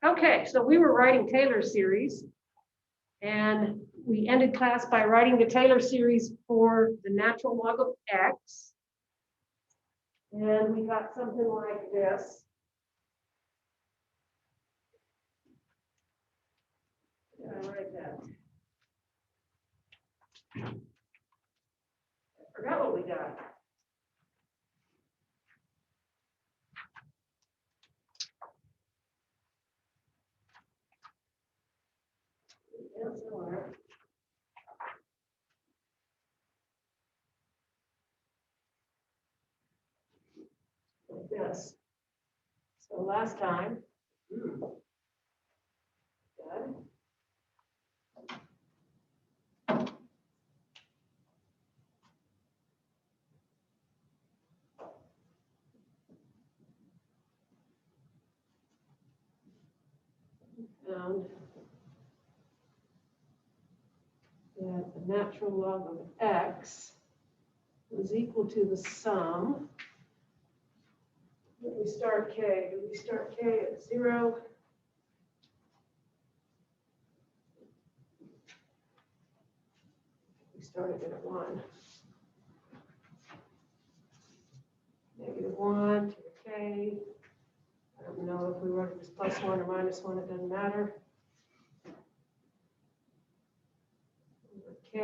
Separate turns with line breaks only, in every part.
Okay, so we were writing Taylor series, and we ended class by writing the Taylor series for the natural log of x. And we got something like this. Did I write that? I forgot what we got. Like this. So last time, good. Found that the natural log of x was equal to the sum. When we start k, do we start k at 0? We started it at 1. -1 to the k. I don't know if we wrote it as +1 or -1, it doesn't matter. Over k,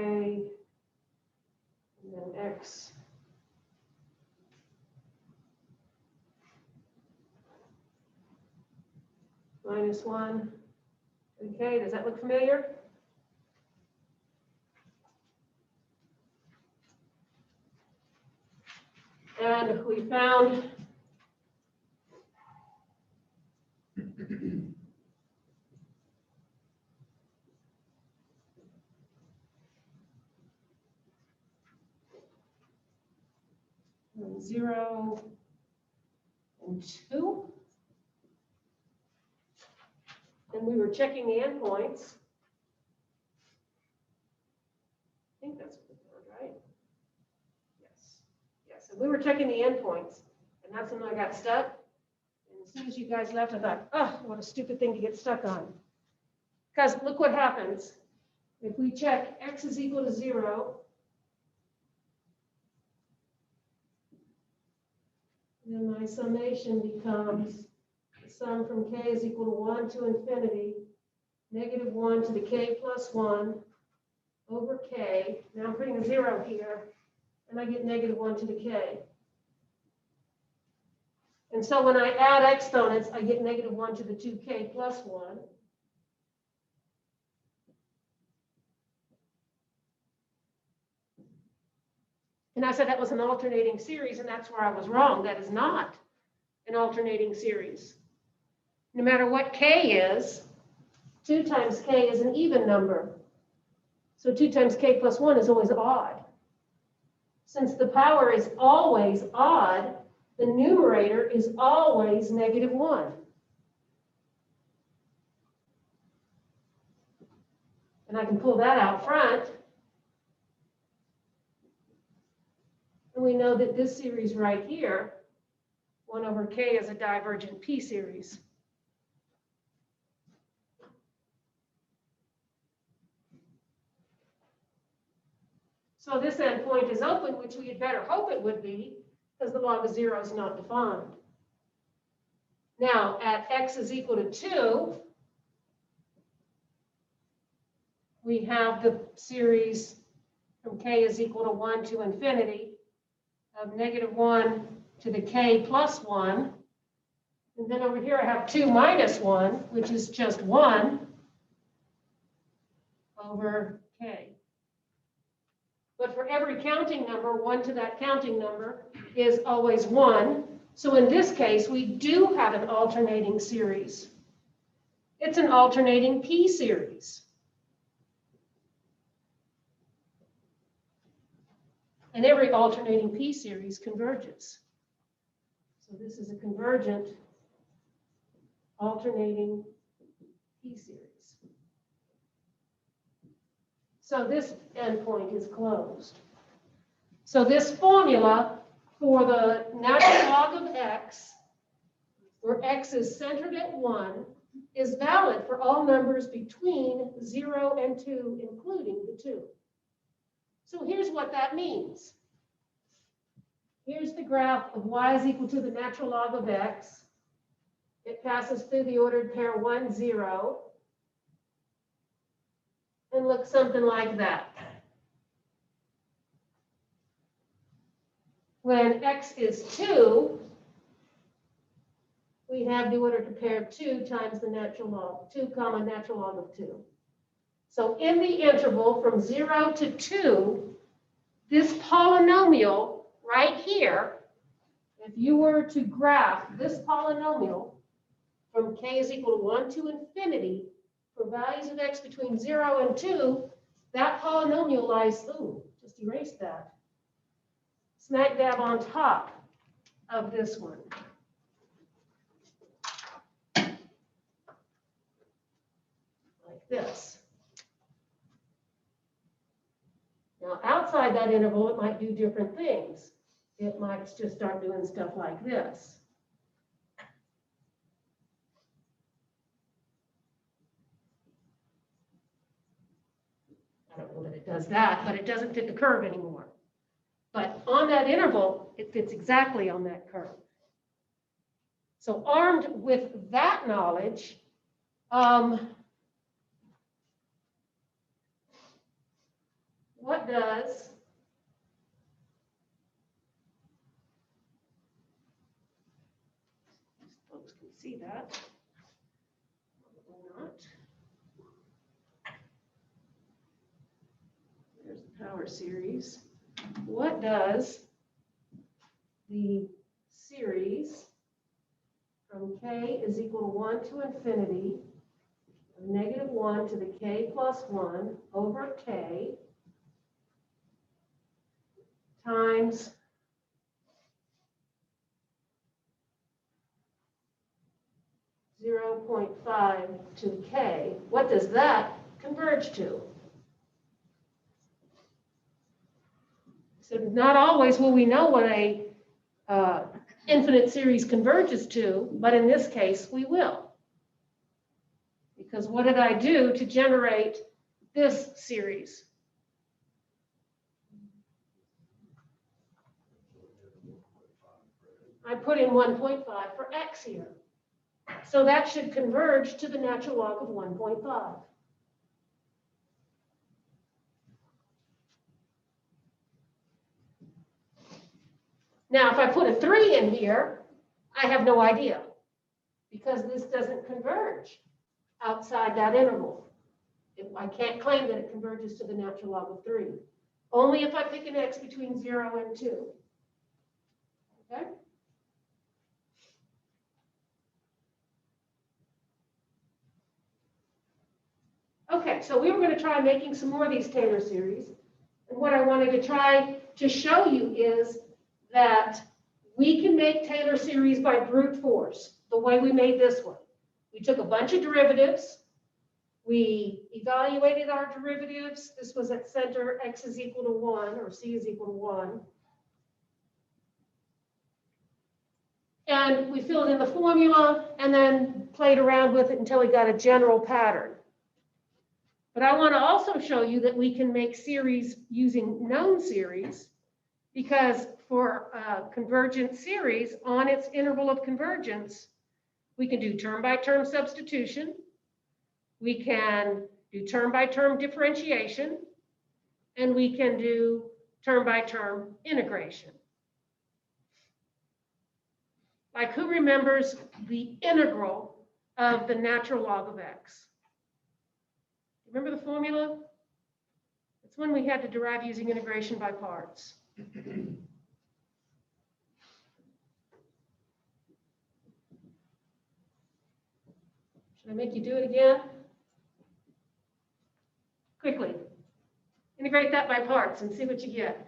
and then x. -1. Okay, does that look familiar? And we found zero and 2. And we were checking the endpoints. I think that's what we found, right? Yes. Yes. And we were checking the endpoints, and that's when I got stuck. And as soon as you guys left, I thought, oh, what a stupid thing to get stuck on. Because look what happens. If we check x is equal to 0, then my summation becomes the sum from k is equal to 1 to infinity, -1 to the k plus 1 over k. Now I'm putting a 0 here, and I get -1 to the k. And so when I add exponents, I get -1 to the 2k plus 1. And I said that was an alternating series, and that's where I was wrong. That is not an alternating series. No matter what k is, 2 times k is an even number. So 2 times k plus 1 is always odd. Since the power is always odd, the numerator is always -1. And I can pull that out front. And we know that this series right here, 1 over k, is a divergent p series. So this endpoint is open, which we had better hope it would be, because the log of 0 is not defined. Now, at x is equal to 2, we have the series from k is equal to 1 to infinity of -1 to the k plus 1. And then over here I have 2 minus 1, which is just 1 over k. But for every counting number, 1 to that counting number is always 1. So in this case, we do have an alternating series. It's an alternating p series. And every alternating p series converges. So this is a convergent alternating p series. So this endpoint is closed. So this formula for the natural log of x, where x is centered at 1, is valid for all numbers between 0 and 2, including the 2. So here's what that means. Here's the graph of y is equal to the natural log of x. It passes through the ordered pair 1, 0, and looks something like that. When x is 2, we have the ordered pair 2 times the natural log, 2 comma natural log of 2. So in the interval from 0 to 2, this polynomial right here, if you were to graph this polynomial from k is equal to 1 to infinity for values of x between 0 and 2, that polynomial lies, ooh, just erased that, smack dab on top of this one. Like this. Now, outside that interval, it might do different things. It might just start doing stuff like this. I don't know that it does that, but it doesn't fit the curve anymore. But on that interval, it fits exactly on that curve. So armed with that knowledge, what does folks can see that? Probably not. There's the power series. What does the series from k is equal to 1 to infinity of -1 to the k plus 1 over k times (0.5) to k, what does that converge to? So not always will we know what a infinite series converges to, but in this case we will. Because what did I do to generate this series? I put in 1.5 for x here. So that should converge to the natural log of 1.5. Now, if I put a 3 in here, I have no idea, because this doesn't converge outside that interval. I can't claim that it converges to the natural log of 3. Only if I pick an x between 0 and 2. Okay? Okay, so we were going to try making some more of these Taylor series. And what I wanted to try to show you is that we can make Taylor series by brute force, the way we made this one. We took a bunch of derivatives. We evaluated our derivatives. This was at center, x is equal to 1, or c is equal to 1. And we filled in the formula and then played around with it until we got a general pattern. But I want to also show you that we can make series using known series, because for a convergent series on its interval of convergence, we can do term-by-term substitution. We can do term-by-term differentiation, and we can do term-by-term integration. Like, who remembers the integral of the natural log of x? Remember the formula? It's when we had to derive using integration by parts. Should I make you do it again? Quickly. Integrate that by parts and see what you get.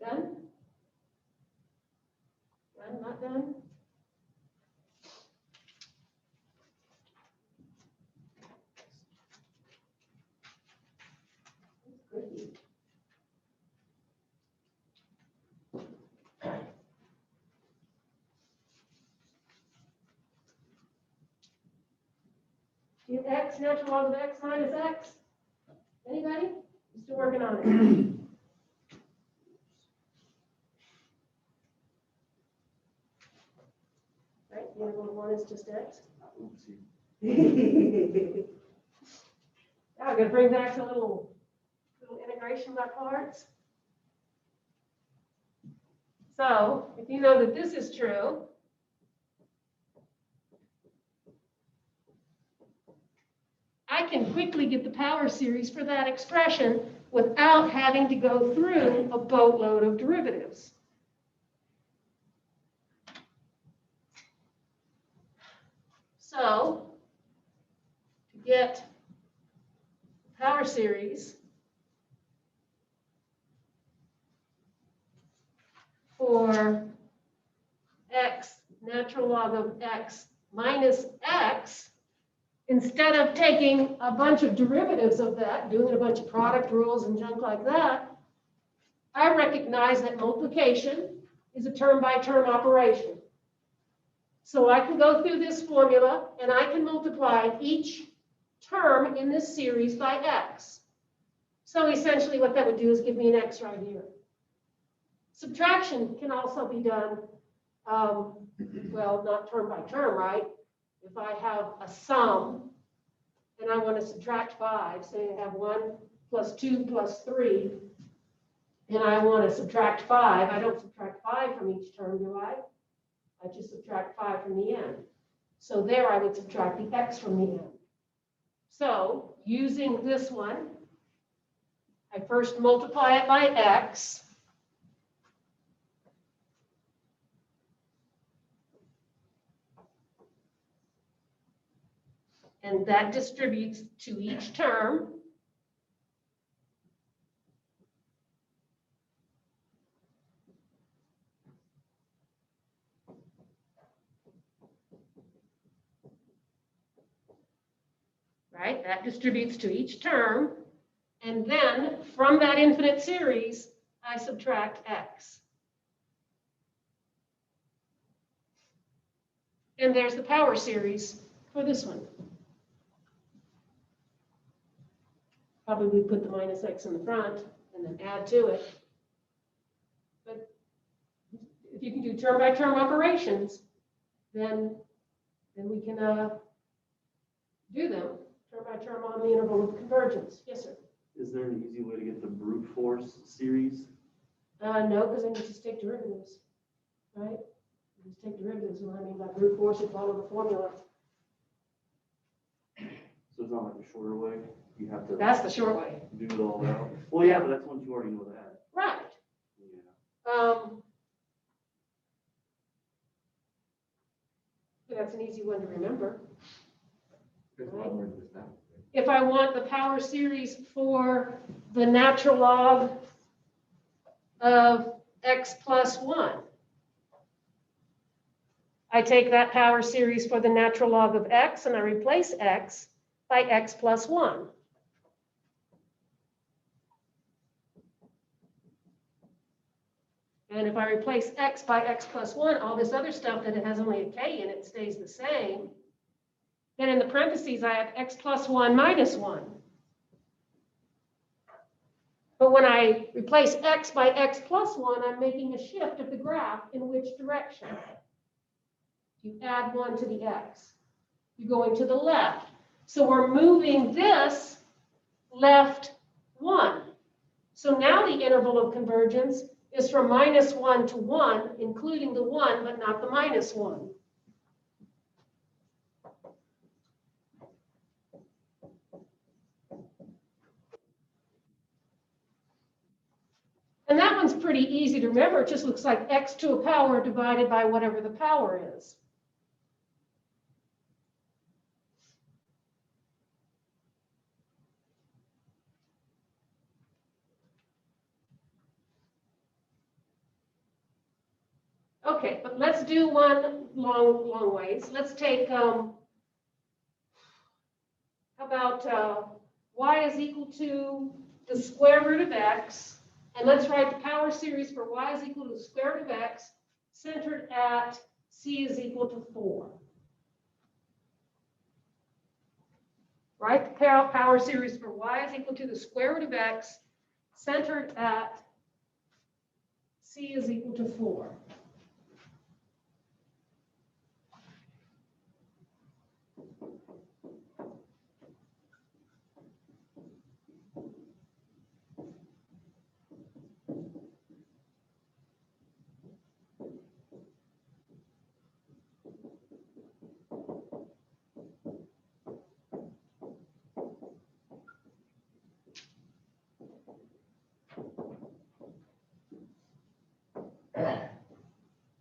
Done? Done, not done? Good. Do you have x, natural log of x minus x? Anybody? I'm still working on it. Right, the other one is just x. Now I'm going to bring back to a little integration by parts. So if you know that this is true, I can quickly get the power series for that expression without having to go through a boatload of derivatives. So to get the power series for x, natural log of x minus x, instead of taking a bunch of derivatives of that, doing a bunch of product rules and junk like that, I recognize that multiplication is a term-by-term operation. So I can go through this formula, and I can multiply each term in this series by x. So essentially what that would do is give me an x right here. Subtraction can also be done, well, not term by term, right? If I have a sum and I want to subtract 5, say I have 1 plus 2 plus 3, and I want to subtract 5, I don't subtract 5 from each term, do I? I just subtract 5 from the end. So there I would subtract the x from the end. So using this one, I first multiply it by x. And that distributes to each term. Right? That distributes to each term. And then from that infinite series, I subtract x. And there's the power series for this one. Probably we put the minus x in the front and then add to it. But if you can do term-by-term operations, then we can do them term-by-term on the interval of convergence. Yes, sir?
Is there an easy way to get the brute force series?
No, because then you just take derivatives, right? You just take derivatives. What I mean by brute force, you follow the formula.
So it's not like a shorter way? You have to
That's the short way.
do it all out? Well, yeah, but that's once you already know that.
Right.
Yeah.
That's an easy one to remember.
Right.
If I want the power series for the natural log of x plus 1, I take that power series for the natural log of x and I replace x by x plus 1. And if I replace x by x plus 1, all this other stuff that it has only a k in it stays the same. Then in the parentheses, I have x plus 1 minus 1. But when I replace x by x plus 1, I'm making a shift of the graph in which direction? You add 1 to the x. You're going to the left. So we're moving this left 1. So now the interval of convergence is from minus 1 to 1, including the 1, but not the minus 1. And that one's pretty easy to remember. It just looks like x to a power divided by whatever the power is. Okay, but let's do one long ways. Let's take, how about y is equal to the square root of x, and let's write the power series for y is equal to the square root of x, centered at c is equal to 4. Write the power series for y is equal to the square root of x, centered at c is equal to 4.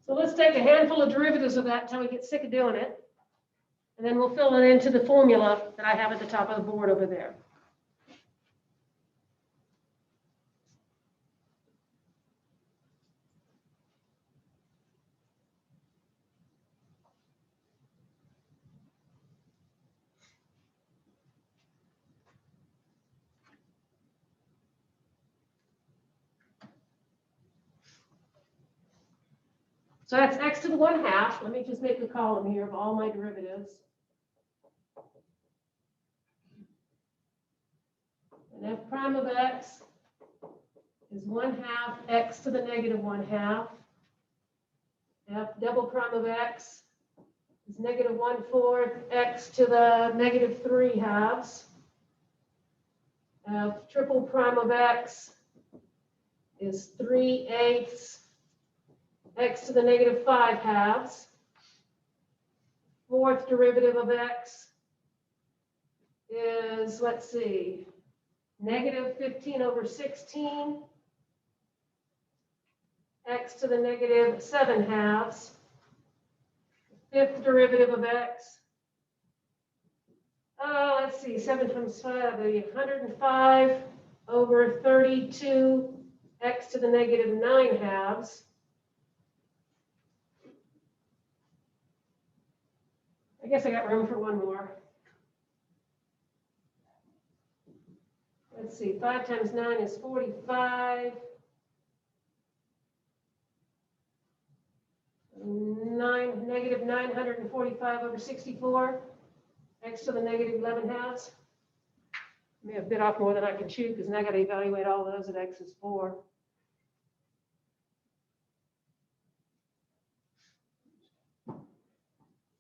So let's take a handful of derivatives of that until we get sick of doing it. And then we'll fill it into the formula that I have at the top of the board over there. So that's x to the 1/2. Let me just make a column here of all my derivatives. And f prime of x is 1/2 x to the negative 1/2. F double prime of x is negative 1/4 x to the negative 3/2. F triple prime of x is 3/8 x to the negative 5/2. Fourth derivative of x is, let's see, negative 15/16 x to the negative 7/2. Fifth derivative of x, let's see, 7 times 5, 105/32 x to the negative 9/2. I guess I got room for one more. Let's see, 5 times 9 is 45. Negative 945/64, x to the negative 11/2. May have bit off more than I can chew because now I got to evaluate all those at x is 4.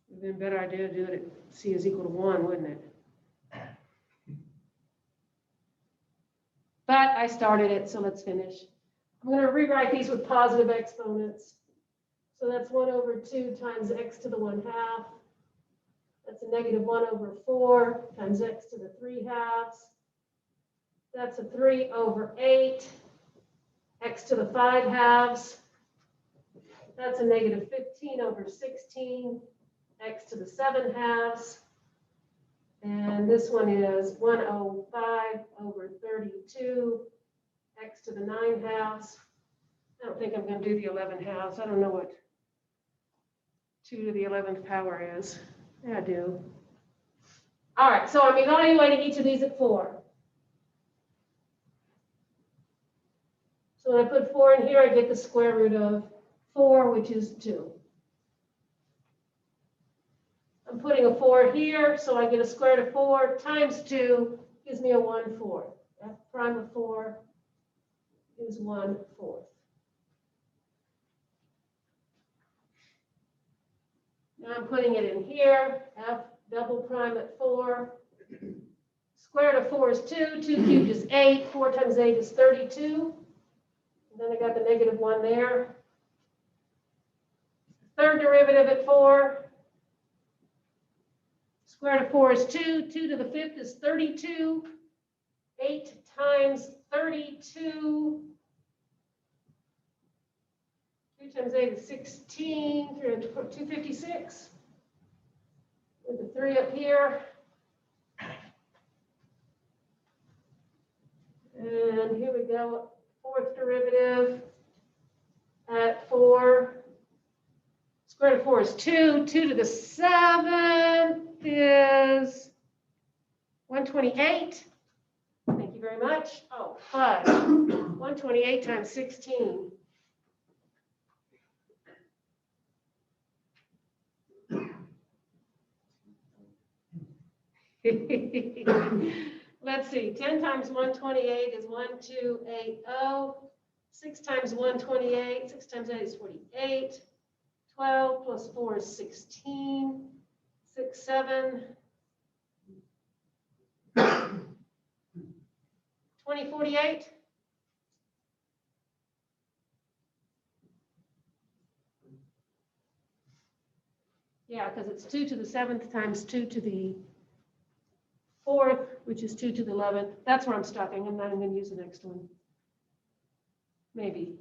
Would have been a better idea to do it at c is equal to 1, wouldn't it? But I started it, so let's finish. I'm going to rewrite these with positive exponents. So that's 1/2 times x to the 1/2. That's a negative 1/4 times x to the 3/2. That's a 3/8 x to the 5/2. That's a negative 15/16 x to the 7/2. And this one is 105/32 x to the 9/2. I don't think I'm going to do the 11/2. I don't know what 2 to the 11th power is. Yeah, I do. All right, so I'm evaluating each of these at 4. So when I put 4 in here, I get the square root of 4, which is 2. I'm putting a 4 here, so I get a square root of 4 times 2 gives me a 1/4. F prime of 4 is 1/4. Now I'm putting it in here, f double prime at 4. Square root of 4 is 2, 2 cubed is 8, 4 times 8 is 32. And then I got the negative 1 there. Third derivative at 4. Square root of 4 is 2, 2 to the 5th is 32. 8 times 32. 2 times 8 is 16, 256. With the 3 up here. And here we go, fourth derivative at 4. Square root of 4 is 2. 2 to the 7th is 128. Thank you very much. Oh, plus 128 times 16. Let's see, 10 times 128 is 1280. 6 times 128, 6 times 8 is 48. 12 plus 4 is 16. 6, 7. 2048. Yeah, because it's 2 to the 7th times 2 to the 4th, which is 2 to the 11th. That's where I'm stopping. I'm not even going to use the next one. Maybe.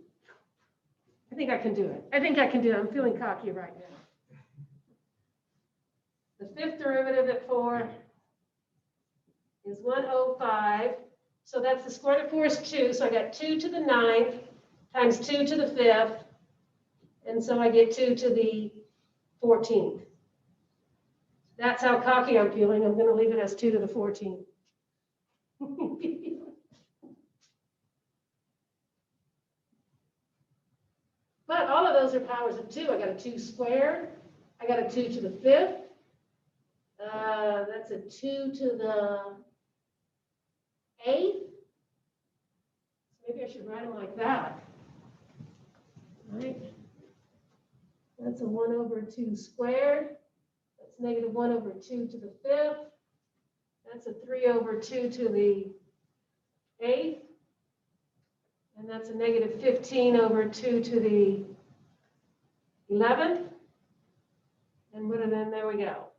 I think I can do it. I think I can do it. I'm feeling cocky right now. The fifth derivative at 4 is 105. So that's the square root of 4 is 2. So I got 2 to the 9th times 2 to the 5th. And so I get 2 to the 14th. That's how cocky I'm feeling. I'm going to leave it as 2 to the 14th. But all of those are powers of 2. I got a 2 squared. I got a 2 to the 5th. That's a 2 to the 8th. Maybe I should write them like that. Right? That's a 1 over 2 squared. That's negative 1 over 2 to the 5th. That's a 3 over 2 to the 8th. And that's a negative 15 over 2 to the 11th. And then there we go.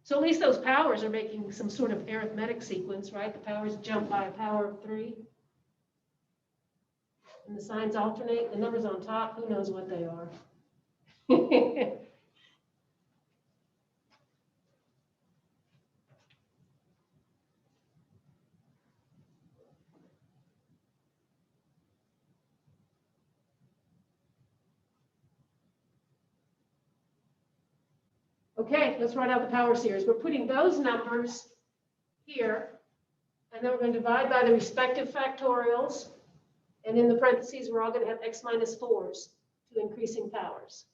So at least those powers are making some sort of arithmetic sequence, right? The powers jump by a power of 3. And the signs alternate. The numbers on top, who knows what they are. Okay, let's write out the power series. We're putting those numbers here, and then we're going to divide by the respective factorials. And in the parentheses, we're all going to have x minus 4s to increasing powers.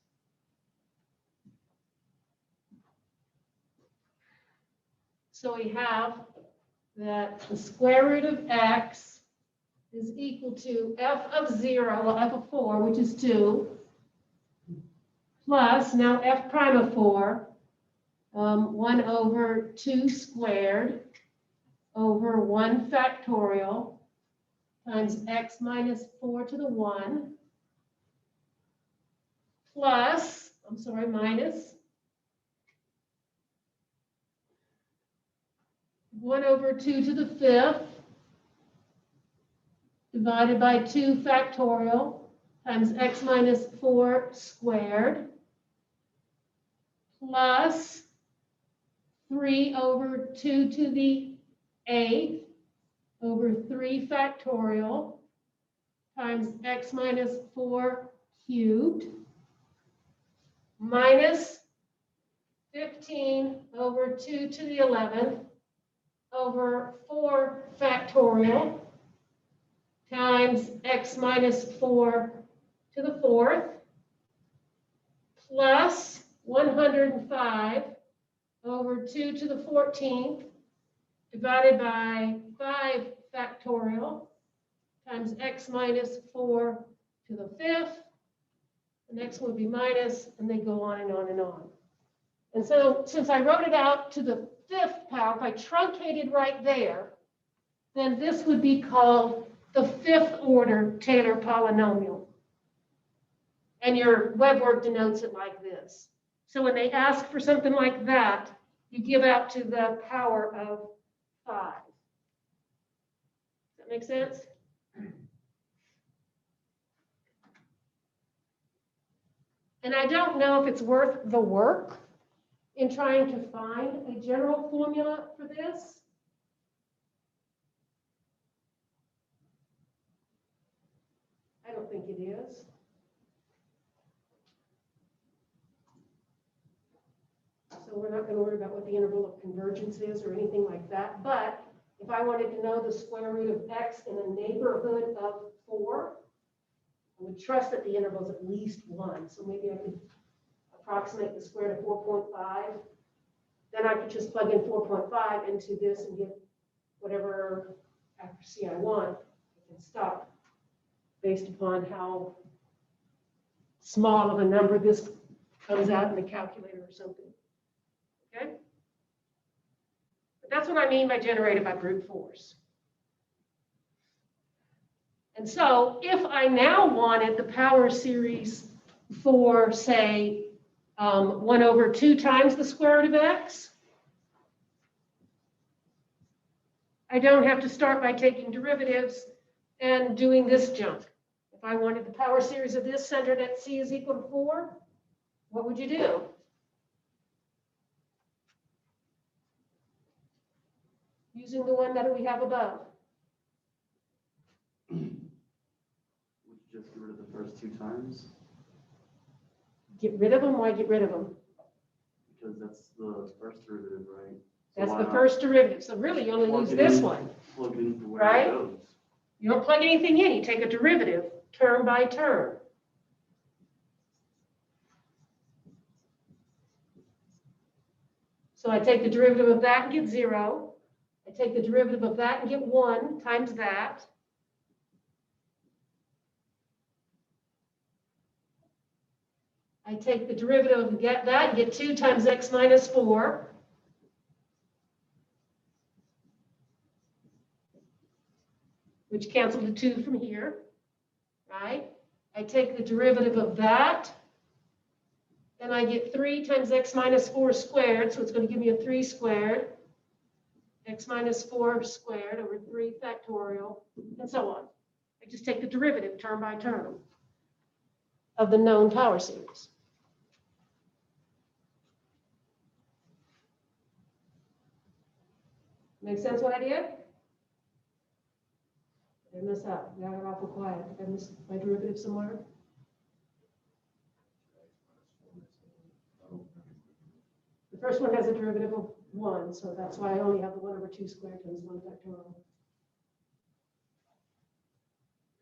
So we have that the square root of x is equal to f of 0, well, f of 4, which is 2, plus now f prime of 4, 1 over 2 squared over 1 factorial times x minus 4 to the 1 plus, minus 1 over 2 to the 5th divided by 2 factorial times x minus 4 squared plus 3 over 2 to the 8th over 3 factorial times x minus 4 cubed minus 15 over 2 to the 11th over 4 factorial times x minus 4 to the 4th plus 105 over 2 to the 14th divided by 5 factorial times x minus 4 to the 5th. The next one would be minus, and they go on and on and on. And so since I wrote it out to the 5th power, if I truncated right there, then this would be called the 5th order Taylor polynomial. And your web work denotes it like this. So when they ask for something like that, you give out to the power of 5. Does that make sense? And I don't know if it's worth the work in trying to find a general formula for this. I don't think it is. So we're not going to worry about what the interval of convergence is or anything like that. But if I wanted to know the square root of x in a neighborhood of 4, I would trust that the interval is at least 1. So maybe I could approximate the square root of 4.5. Then I could just plug in 4.5 into this and get whatever accuracy I want. I can stop based upon how small of a number this comes out in the calculator or something. Okay? But that's what I mean by generated by brute force. And so if I now wanted the power series for, say, 1 over 2 times the square root of x, I don't have to start by taking derivatives and doing this junk. If I wanted the power series of this centered at c is equal to 4, what would you do? Using the one that we have above.
Would you just get rid of the first 2 times?
Get rid of them? Why get rid of them?
Because that's the first derivative, right? So
That's
why
the
not
first derivative. So really, you only
plug
lose
it
this
in-
one.
Plug it into where
Right?
it goes.
You don't plug anything in. You take a derivative term by term. So I take the derivative of that and get 0. I take the derivative of that and get 1 times that. I take the derivative of that and get 2 times x minus 4. Which cancel the 2 from here, right? I take the derivative of that, and I get 3 times x minus 4 squared, so it's going to give me a 3 squared, x minus 4 squared over 3 factorial, and so on. I just take the derivative term by term of the known power series. Make sense what I did? Did I mess up? Got it awful quiet. Did I miss my derivative somewhere? The first one has a derivative of 1, so that's why I only have the 1 over 2 squared times 1 factorial.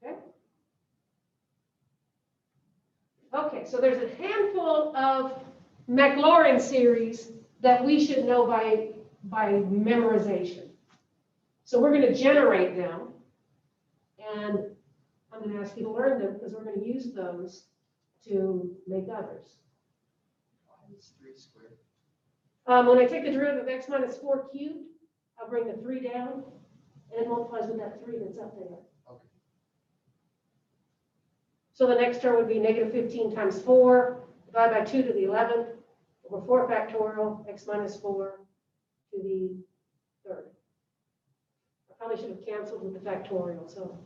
Okay? Okay, so there's a handful of Maclaurin series that we should know by memorization. So we're going to generate them, and I'm going to ask you to learn them because we're going to use those to make others.
Why is 3 squared?
When I take the derivative of x minus 4 cubed, I'll bring the 3 down, and it multiplies with that 3 that's up there.
Okay.
So the next term would be negative 15 times 4, divided by 2 to the 11th, over 4 factorial, x minus 4 to the 3rd. I probably should have canceled with the factorial, so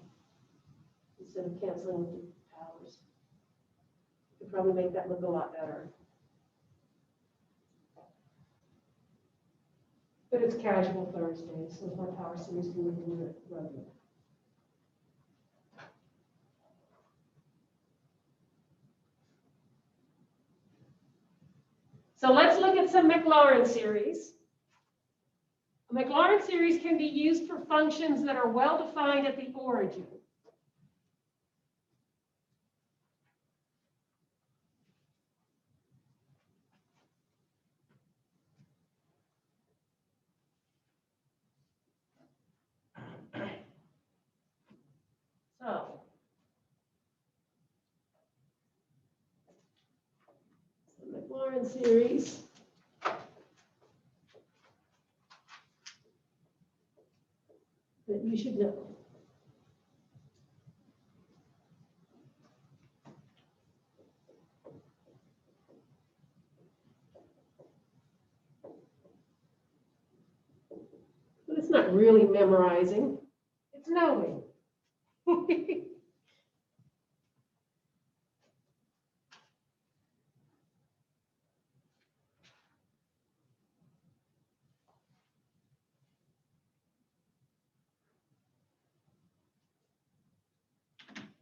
instead of canceling with the powers, you could probably make that look a lot better. But it's casual Thursday, so my power series can look a little bit rugged. So let's look at some Maclaurin series. A Maclaurin series can be used for functions that are well defined at the origin. So, the Maclaurin series that you should know. But it's not really memorizing, it's knowing.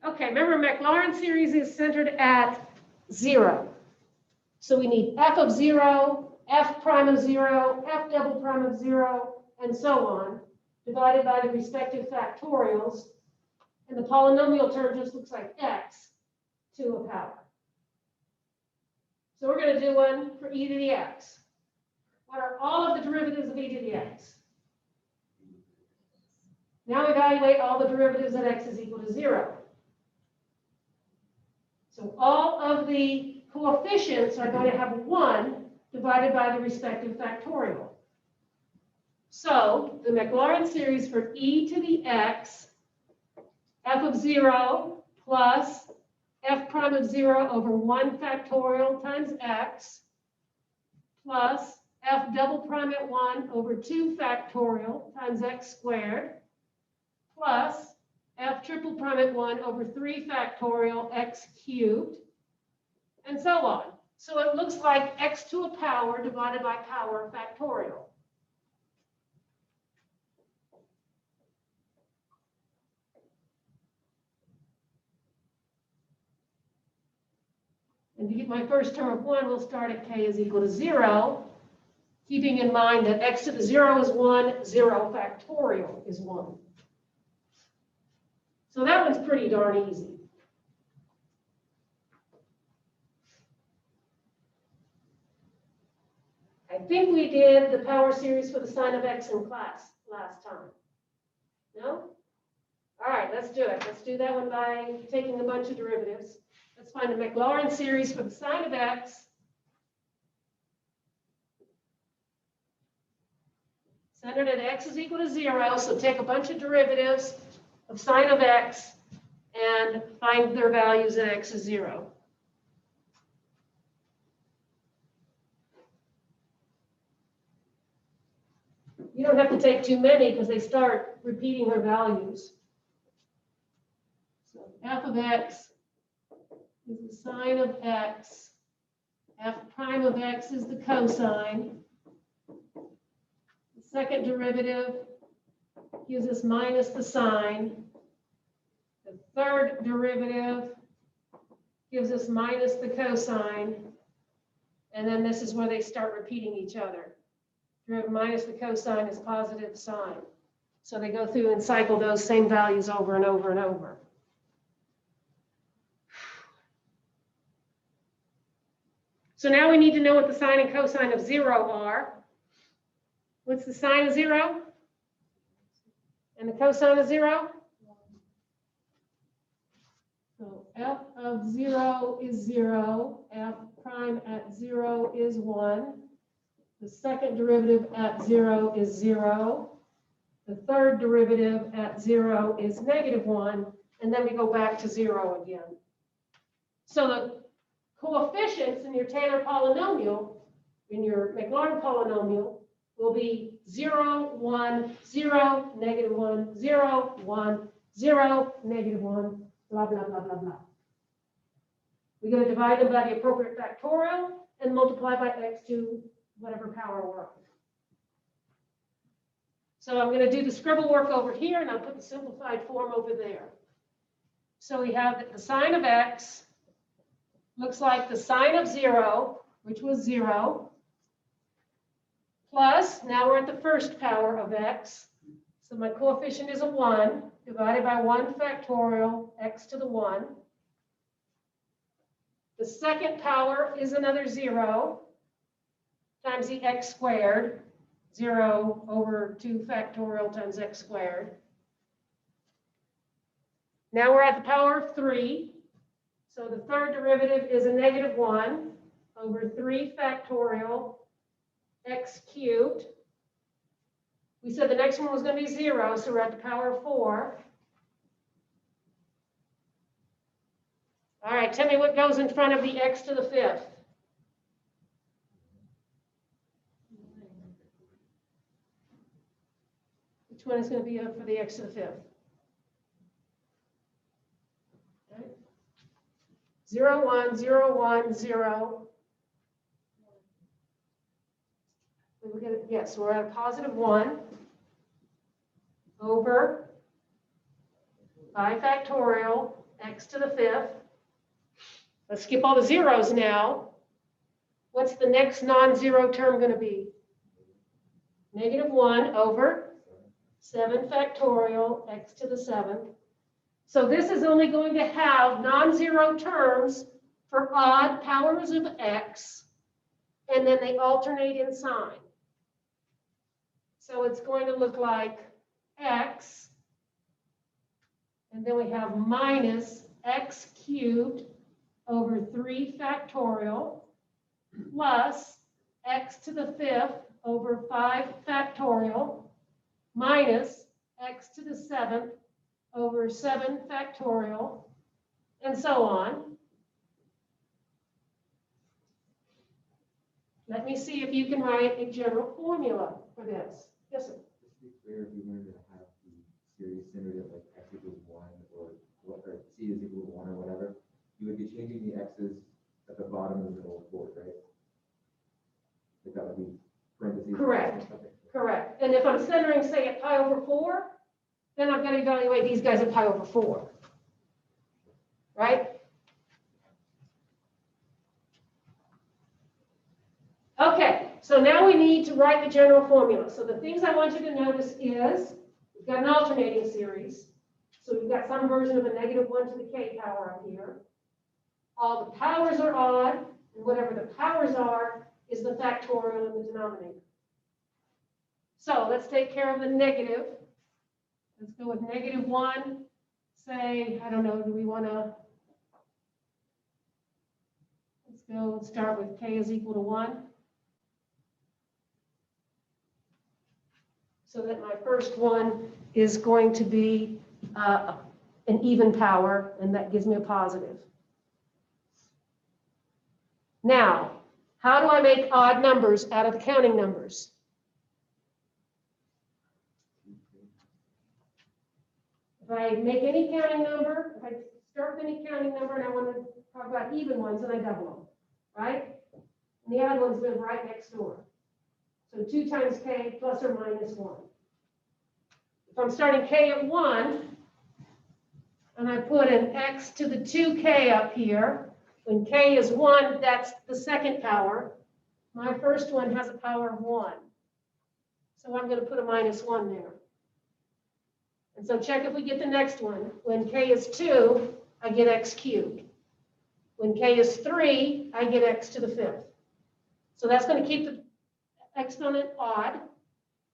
Okay, remember Maclaurin series is centered at 0. So we need f of 0, f prime of 0, f double prime of 0, and so on, divided by the respective factorials. And the polynomial term just looks like x to a power. So we're going to do one for e to the x. What are all of the derivatives of e to the x? Now evaluate all the derivatives at x is equal to 0. So all of the coefficients are going to have 1 divided by the respective factorial. So the Maclaurin series for e to the x, f of 0 plus f prime of 0 over 1 factorial times x plus f double prime at 1 over 2 factorial times x squared plus f triple prime at 1 over 3 factorial x cubed, and so on. So it looks like x to a power divided by power factorial. And to get my first term of 1, we'll start at k is equal to 0, keeping in mind that x to the 0 is 1, 0 factorial is 1. So that one's pretty darn easy. I think we did the power series for the sine of x in class last time. No? All right, let's do it. Let's do that one by taking a bunch of derivatives. Let's find the Maclaurin series for the sine of x. Centered at x is equal to 0, so take a bunch of derivatives of sine of x and find their values at x is 0. You don't have to take too many because they start repeating their values. So f of x is the sine of x. F prime of x is the cosine. The second derivative gives us minus the sine. The third derivative gives us minus the cosine. And then this is where they start repeating each other. Minus the cosine is positive sine. So they go through and cycle those same values over and over and over. So now we need to know what the sine and cosine of 0 are. What's the sine of 0? And the cosine of 0? So f of 0 is 0. F prime at 0 is 1. The second derivative at 0 is 0. The third derivative at 0 is -1. And then we go back to 0 again. So the coefficients in your Taylor polynomial, in your Maclaurin polynomial, will be 0, 1, 0, -1, 0, 1, 0, -1, blah, blah, blah, blah, blah. We're going to divide them by the appropriate factorial and multiply by x to whatever power we're on. So I'm going to do the scribble work over here, and I'll put the simplified form over there. So we have that the sine of x looks like the sine of 0, which was 0, plus, now we're at the first power of x. So my coefficient is a 1, divided by 1 factorial, x to the 1. The second power is another 0, times the x squared, 0 over 2 factorial times x squared. Now we're at the power of 3. So the third derivative is a -1 over 3 factorial x cubed. We said the next one was going to be 0, so we're at the power of 4. All right, tell me what goes in front of the x to the 5th. Which one is going to be up for the x to the 5th? Okay. 0, 1, 0, 1, 0. Look at it. Yes, we're at a +1 over 5 factorial x to the 5th. Let's skip all the zeros now. What's the next non-zero term going to be? -1 over 7 factorial x to the 7th. So this is only going to have non-zero terms for odd powers of x, and then they alternate in sign. So it's going to look like x, and then we have minus x cubed over 3 factorial plus x to the 5th over 5 factorial minus x to the 7th over 7 factorial, and so on. Let me see if you can write a general formula for this. Yes, sir.
Just to be clear, if you wanted to have the series centered at like x equals 1 or c is equal to 1 or whatever, you would be changing the x's at the bottom of the middle of the board, right? Like that would be parentheses.
Correct.
Okay.
Correct. And if I'm centering, say, at pi over 4, then I've got to evaluate these guys at pi over 4. Right? Okay, so now we need to write the general formula. So the things I want you to notice is we've got an alternating series. So we've got some version of a -1 to the k power up here. All the powers are odd, and whatever the powers are is the factorial in the denominator. So let's take care of the negative. Let's go with -1. Say, I don't know, do we want to? Let's start with k is equal to 1. So that my first one is going to be an even power, and that gives me a positive. Now, how do I make odd numbers out of the counting numbers? If I make any counting number, if I start with any counting number and I want to talk about even ones, then I double them, right? And the odd ones live right next door. So 2 times k plus or minus 1. If I'm starting k at 1, and I put an x to the 2k up here, when k is 1, that's the second power. My first one has a power of 1. So I'm going to put a -1 there. And so check if we get the next one. When k is 2, I get x cubed. When k is 3, I get x to the 5th. So that's going to keep the exponent odd,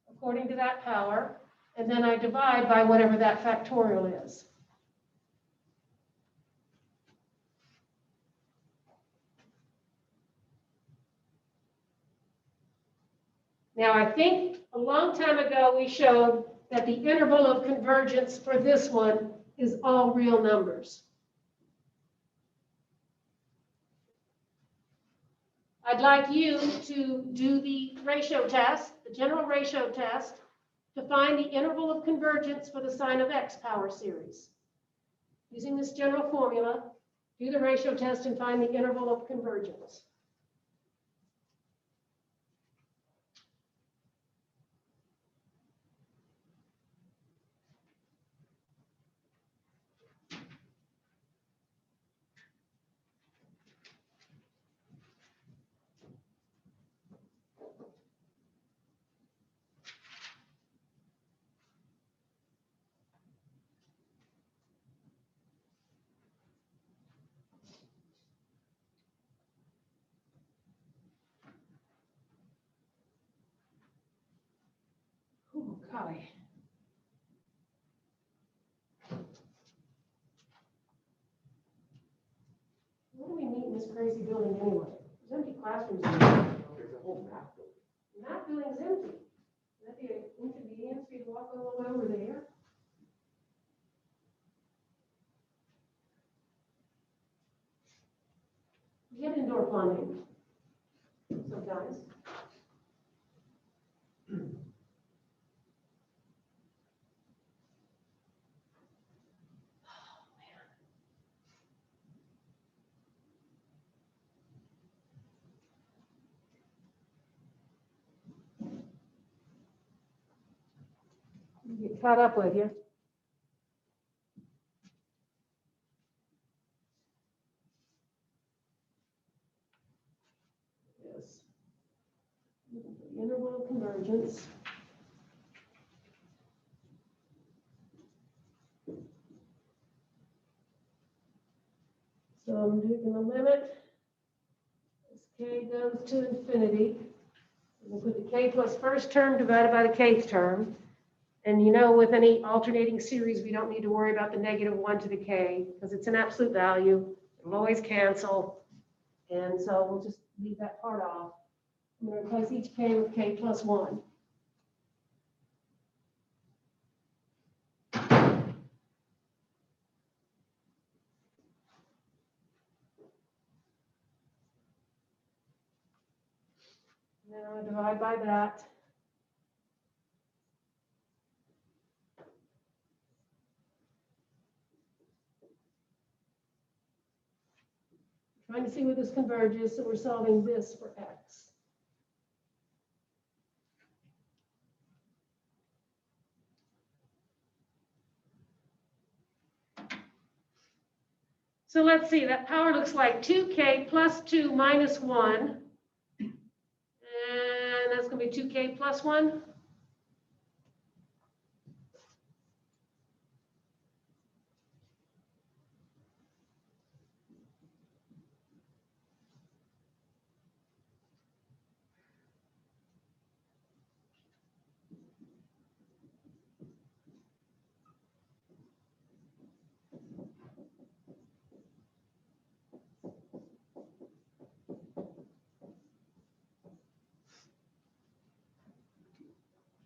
according to that power. And then I divide by whatever that factorial is. Now, I think a long time ago we showed that the interval of convergence for this one is all real numbers. I'd like you to do the ratio test, the general ratio test, to find the interval of convergence for the sine of x power series. Using this general formula, do the ratio test and find the interval of convergence. Oh, golly. What do we need in this crazy building anyway? There's empty classrooms.
There's a whole map building.
The math building's empty. Would that be an inconvenience for you to walk all the way over there? We have indoor plumbing sometimes. Get caught up with you. interval of convergence. So I'm taking the limit as k goes to infinity. We'll put the k plus first term divided by the kth term. And you know, with any alternating series, we don't need to worry about the -1 to the k because it's an absolute value. It'll always cancel. And so we'll just leave that part off. I'm going to replace each k with k plus 1. And then I'm going to divide by that. Trying to see where this converges, so we're solving this for x. So let's see, that power looks like 2k plus 2 minus 1. And that's going to be 2k plus 1.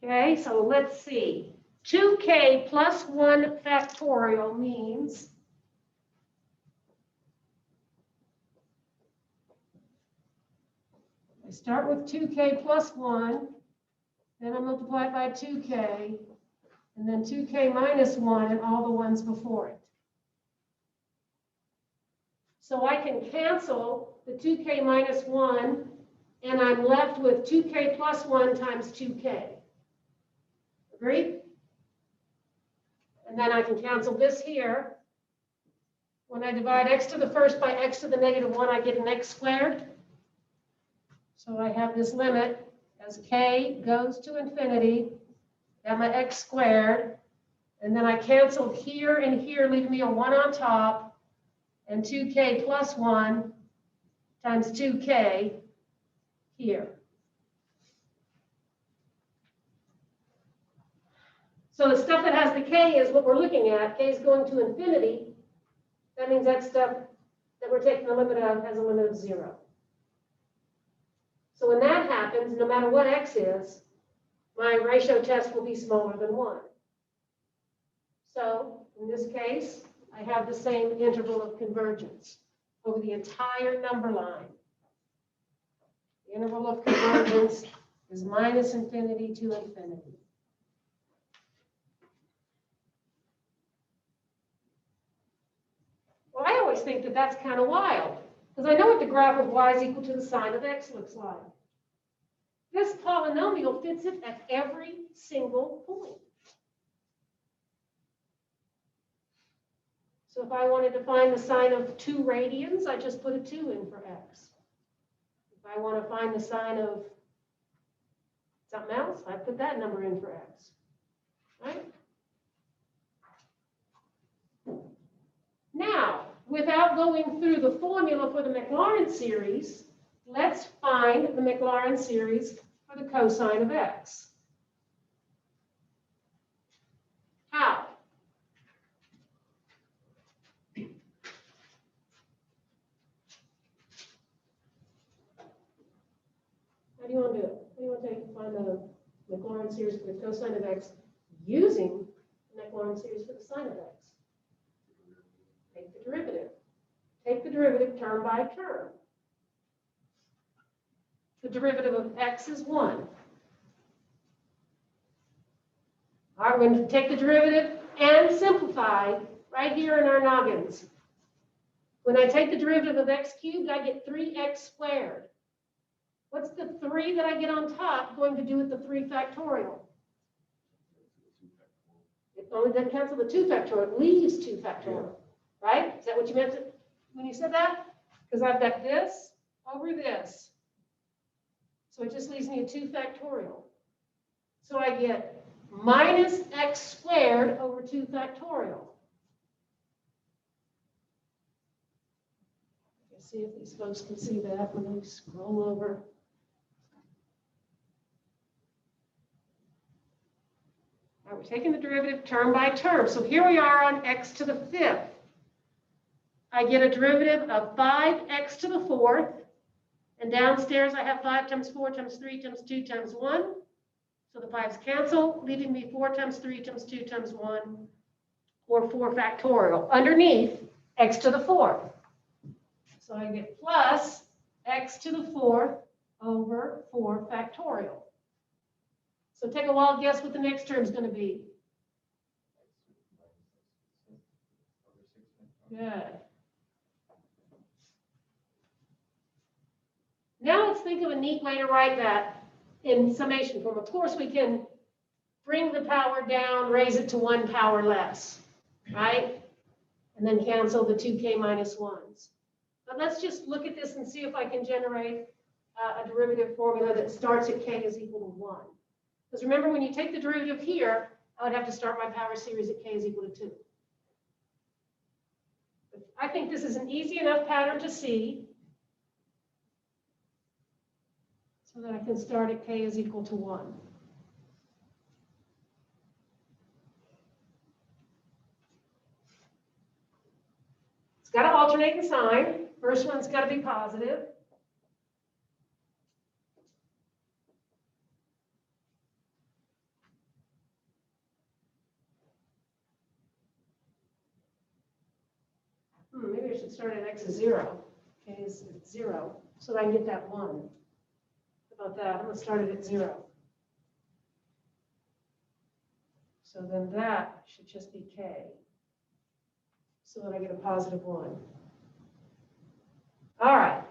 Okay, so let's see. 2k plus 1 factorial means I start with 2k plus 1, then I multiply it by 2k, and then 2k minus 1 and all the ones before it. So I can cancel the 2k minus 1, and I'm left with 2k plus 1 times 2k. Agreed? And then I can cancel this here. When I divide x to the first by x to the -1, I get an x squared. So I have this limit as k goes to infinity, gamma x squared. And then I cancel here and here, leaving me a 1 on top, and 2k plus 1 times 2k here. So the stuff that has the k is what we're looking at. K is going to infinity. That means that stuff that we're taking the limit of has a limit of 0. So when that happens, no matter what x is, my ratio test will be smaller than 1. So in this case, I have the same interval of convergence over the entire number line. The interval of convergence is minus infinity to infinity. Well, I always think that that's kind of wild, because I know what the graph of y is equal to the sine of x looks like. This polynomial fits it at every single point. So if I wanted to find the sine of 2 radians, I just put a 2 in for x. If I want to find the sine of something else, I put that number in for x. Right? Now, without going through the formula for the Maclaurin series, let's find the Maclaurin series for the cosine of x. How? How do you want to do it? How do you want to find the Maclaurin series for the cosine of x using the Maclaurin series for the sine of x? Take the derivative. Take the derivative term by term. The derivative of x is 1. All right, we're going to take the derivative and simplify right here in our noggins. When I take the derivative of x cubed, I get 3x squared. What's the 3 that I get on top going to do with the 3 factorial? It only doesn't cancel the 2 factorial. It leaves 2 factorial. Right? Is that what you meant when you said that? Because I've got this over this. So it just leaves me a 2 factorial. So I get minus x squared over 2 factorial. Let's see if these folks can see that when they scroll over. All right, we're taking the derivative term by term. So here we are on x to the 5th. I get a derivative of 5x to the 4th. And downstairs I have 5 times 4 times 3 times 2 times 1. So the 5's cancel, leaving me 4 times 3 times 2 times 1, or 4 factorial. Underneath, x to the 4th. So I get plus x to the 4th over 4 factorial. So take a wild guess what the next term is going to be. Good. Now let's think of a neat way to write that in summation form. Of course, we can bring the power down, raise it to 1 power less, right? And then cancel the 2k minus 1s. But let's just look at this and see if I can generate a derivative formula that starts at k is equal to 1. Because remember, when you take the derivative here, I would have to start my power series at k is equal to 2. But I think this is an easy enough pattern to see so that I can start at k is equal to 1. It's got to alternate in sign. First one's got to be positive. Maybe I should start at x is 0. K is 0, so that I can get that 1. How about that? I'm going to start it at 0. So then that should just be k. So that I get a positive 1. All right.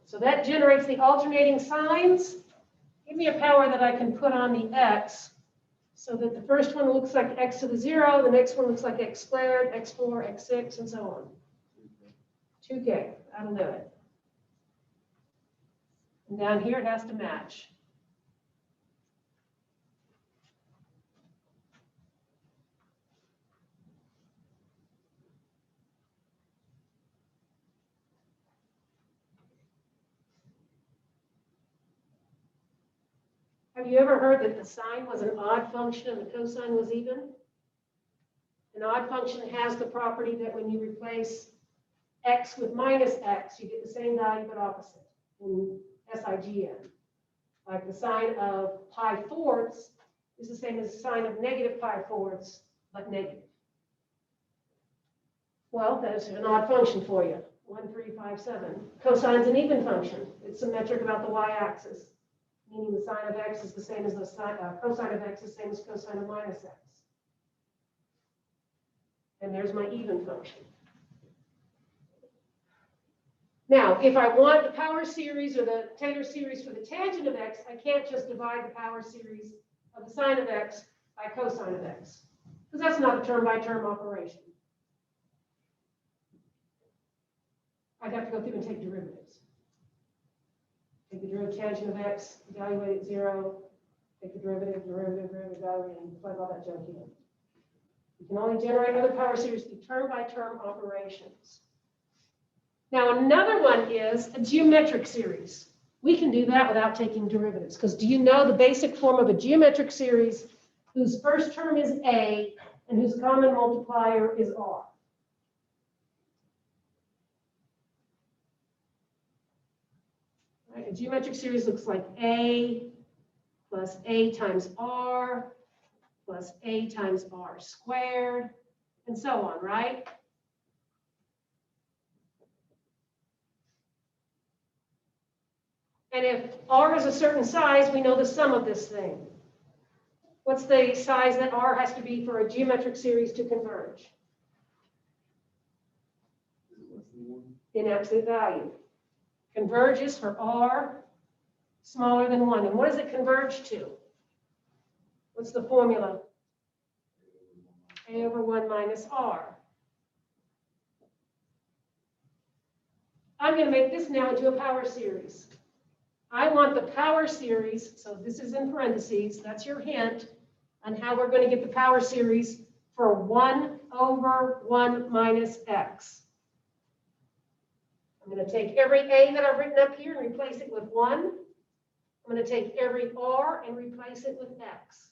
So that generates the alternating signs. Give me a power that I can put on the x so that the first one looks like x to the 0, the next one looks like x squared, x4, x6, and so on. 2k. That'll do it. And down here it has to match. Have you ever heard that the sine was an odd function and the cosine was even? An odd function has the property that when you replace x with minus x, you get the same value but opposite in SIGN. Like the sine of pi fourths is the same as the sine of negative pi fourths, but negative. Well, that's an odd function for you. 1, 3, 5, 7. Cosine's an even function. It's symmetric about the y-axis, meaning the sine of x is the same as the cosine of x is the same as cosine of minus x. And there's my even function. Now, if I want the power series or the Taylor series for the tangent of x, I can't just divide the power series of the sine of x by cosine of x, because that's not a term-by-term operation. I'd have to go through and take derivatives. Take the derivative tangent of x, evaluate it 0, take the derivative, evaluate, and plug all that junk in. You can only generate other power series through term-by-term operations. Now, another one is a geometric series. We can do that without taking derivatives, because do you know the basic form of a geometric series whose first term is a and whose common multiplier is r? Right, a geometric series looks like a plus a times r plus a times r squared, and so on, right? And if r is a certain size, we know the sum of this thing. What's the size that r has to be for a geometric series to converge? In absolute value. Converges for r smaller than 1. And what does it converge to? What's the formula? A over 1 minus r. I'm going to make this now into a power series. I want the power series, so this is in parentheses, that's your hint on how we're going to get the power series for 1 over 1 minus x. I'm going to take every a that I've written up here and replace it with 1. I'm going to take every r and replace it with x.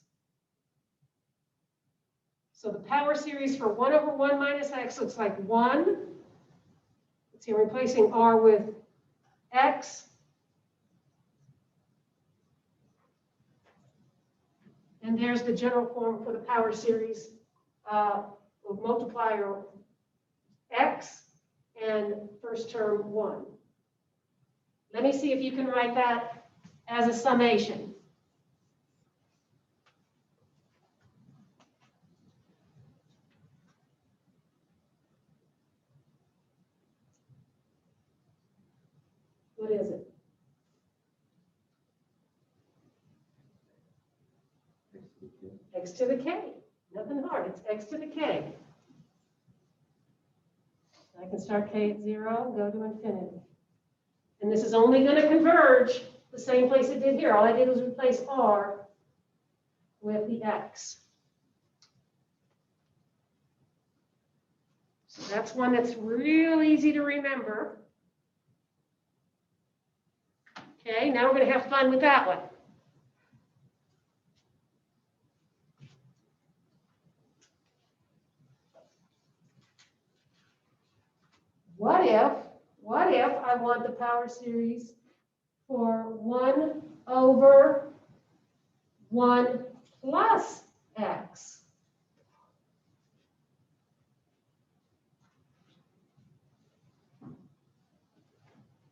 So the power series for 1 over 1 minus x looks like 1. Let's see, I'm replacing r with x. And there's the general form for the power series of multiplier x and first term 1. Let me see if you can write that as a summation. What is it? X to the k. Nothing hard. It's x to the k. I can start k at 0 and go to infinity. And this is only going to converge the same place it did here. All I did was replace r with the x. So that's one that's real easy to remember. Okay, now we're going to have fun with that one. What if I want the power series for 1 over 1 plus x?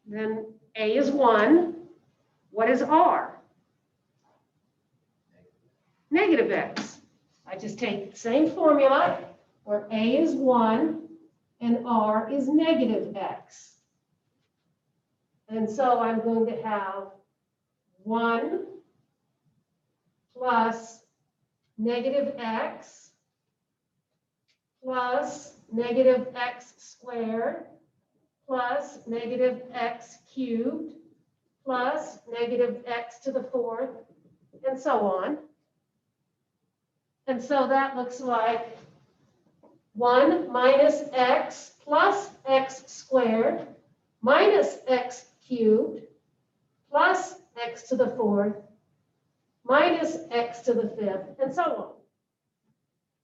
Then a is 1. What is r? Negative x. I just take the same formula where a is 1 and r is negative x. And so I'm going to have 1 plus negative x plus negative x squared plus negative x cubed plus negative x to the 4th, and so on. And so that looks like 1 minus x plus x squared minus x cubed plus x to the 4th minus x to the 5th, and so on.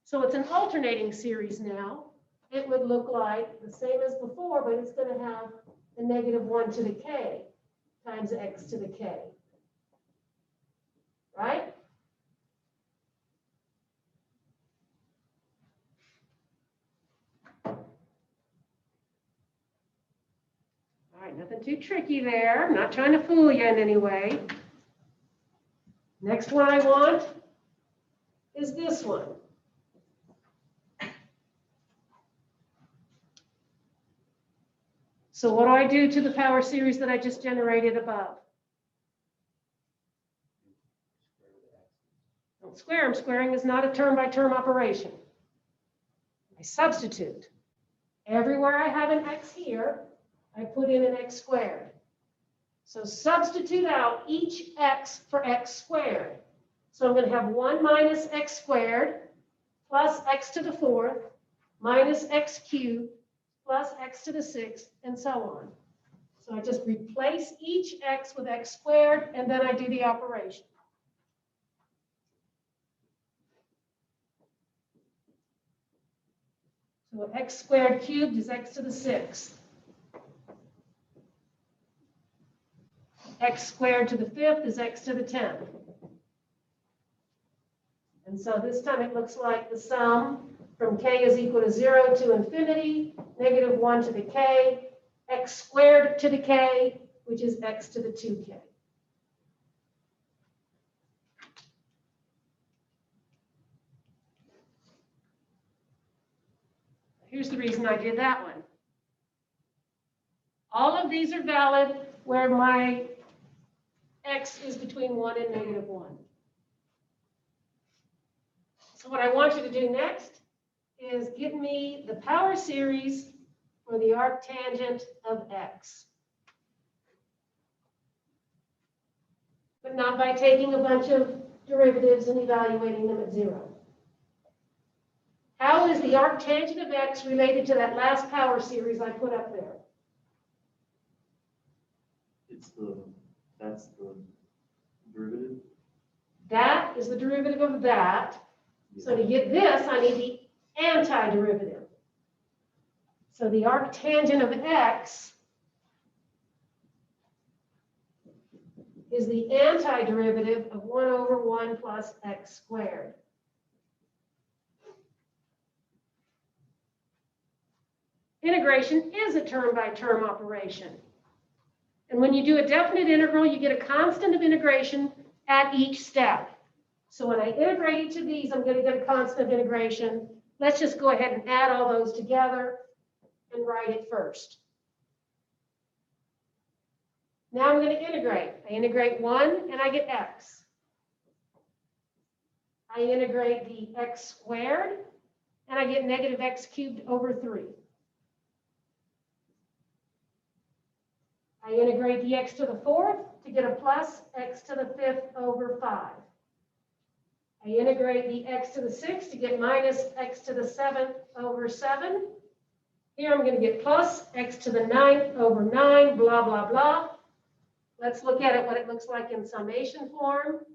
So it's an alternating series now. It would look like the same as before, but it's going to have the negative 1 to the k times x to the k. Right? All right, nothing too tricky there. I'm not trying to fool you in any way. Next one I want is this one. So what do I do to the power series that I just generated above? Don't square them. Squaring is not a term-by-term operation. I substitute. Everywhere I have an x here, I put in an x squared. So substitute out each x for x squared. So I'm going to have 1 minus x squared plus x to the 4th minus x cubed plus x to the 6th, and so on. So I just replace each x with x squared, and then I do the operation. So x squared cubed is x to the 6th. X squared to the 5th is x to the 10th. And so this time it looks like the sum from k is equal to 0 to infinity, negative 1 to the k, x squared to the k, which is x to the 2k. Here's the reason I did that one. All of these are valid where my x is between 1 and negative 1. So what I want you to do next is give me the power series for the arctangent of x. but not by taking a bunch of derivatives and evaluating them at 0. How is the arctangent of x related to that last power series I put up there?
That's the derivative.
That is the derivative of that. So to get this, I need the antiderivative. So the arctangent of x is the antiderivative of 1 over 1 plus x squared. Integration is a term-by-term operation. And when you do a definite integral, you get a constant of integration at each step. So when I integrate each of these, I'm going to get a constant of integration. Let's just go ahead and add all those together and write it first. Now I'm going to integrate. I integrate 1 and I get x. I integrate the x squared and I get negative x cubed over 3. I integrate the x to the 4th to get a plus x to the 5th over 5. I integrate the x to the 6th to get minus x to the 7th over 7. Here I'm going to get plus x to the 9th over 9, blah, blah, blah. Let's look at it, what it looks like in summation form.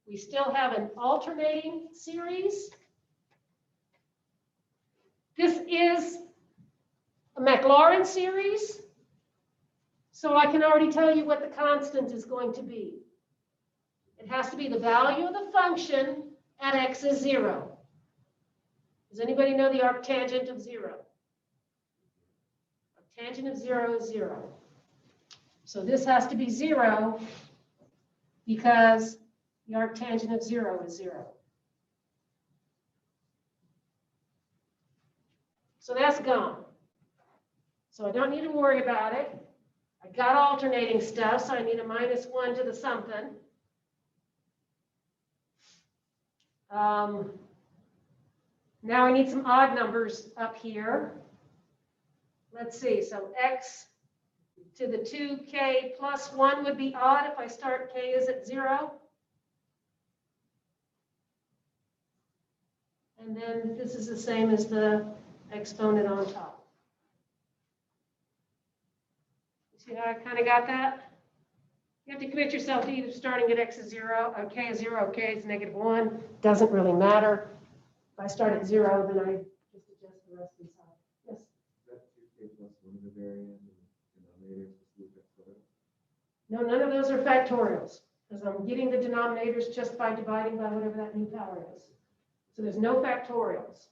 We still have an alternating series. This is a Maclaurin series. So I can already tell you what the constant is going to be. It has to be the value of the function at x is 0. Does anybody know the arctangent of 0? Arctangent of 0 is 0. So this has to be 0 because the arctangent of 0 is 0. So that's gone. So I don't need to worry about it. I got alternating stuff, so I need a minus 1 to the something. Now I need some odd numbers up here. Let's see, so x to the 2k plus 1 would be odd if I start k is at 0. And then this is the same as the exponent on top. See how I kind of got that? You have to commit yourself to either starting at x is 0, or k is 0, or k is negative 1. Doesn't really matter. If I start at 0, then I just adjust the rest inside. Yes?
That's 2k plus 1 in the variant and denominator.
No, none of those are factorials, because I'm getting the denominators just by dividing by whatever that new power is. So there's no factorials.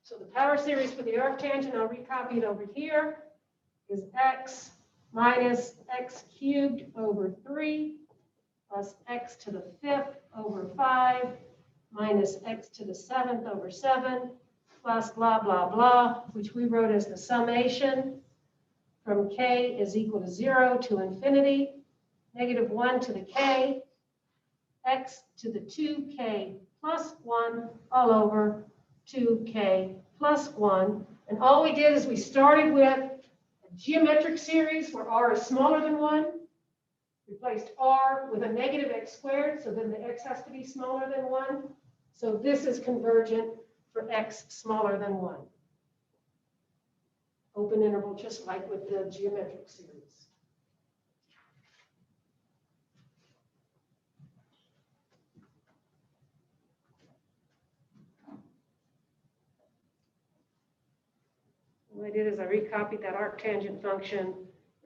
So the power series for the arctangent, I'll recopy it over here, is x minus x cubed over 3 plus x to the 5th over 5 minus x to the 7th over 7 plus blah, blah, blah, which we wrote as the summation from k is equal to 0 to infinity, negative 1 to the k, x to the 2k plus 1 all over 2k plus 1. And all we did is we started with a geometric series where r is smaller than 1. Replaced r with a negative x squared, so then the x has to be smaller than 1. So this is convergent for x smaller than 1. Open interval, just like with the geometric series. What I did is I recopied that arctangent function